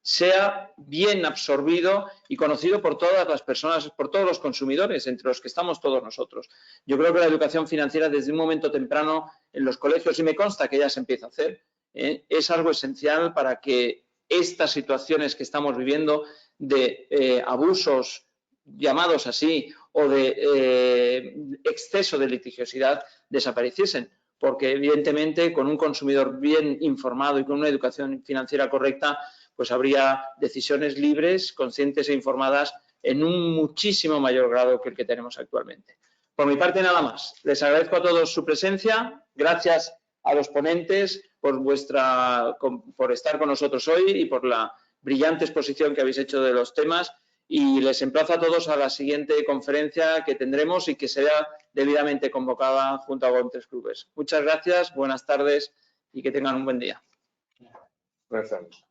sea bien absorbido y conocido por todas las personas, por todos los consumidores, entre los que estamos todos nosotros. Yo creo que la educación financiera desde un momento temprano en los colegios, y me consta que ya se empieza a hacer, es algo esencial para que estas situaciones que estamos viviendo de abusos llamados así o de exceso de litigiosidad desapareciesen. Porque evidentemente con un consumidor bien informado y con una educación financiera correcta, pues habría decisiones libres, conscientes e informadas en un muchísimo mayor grado que el que tenemos actualmente. Por mi parte, nada más. Les agradezco a todos su presencia. Gracias a los ponentes por estar con nosotros hoy y por la brillante exposición que habéis hecho de los temas. Y les emplazo a todos a la siguiente conferencia que tendremos y que será debidamente convocada junto a Wolters Kluwer. Muchas gracias, buenas tardes y que tengan un buen día. Buenas tardes.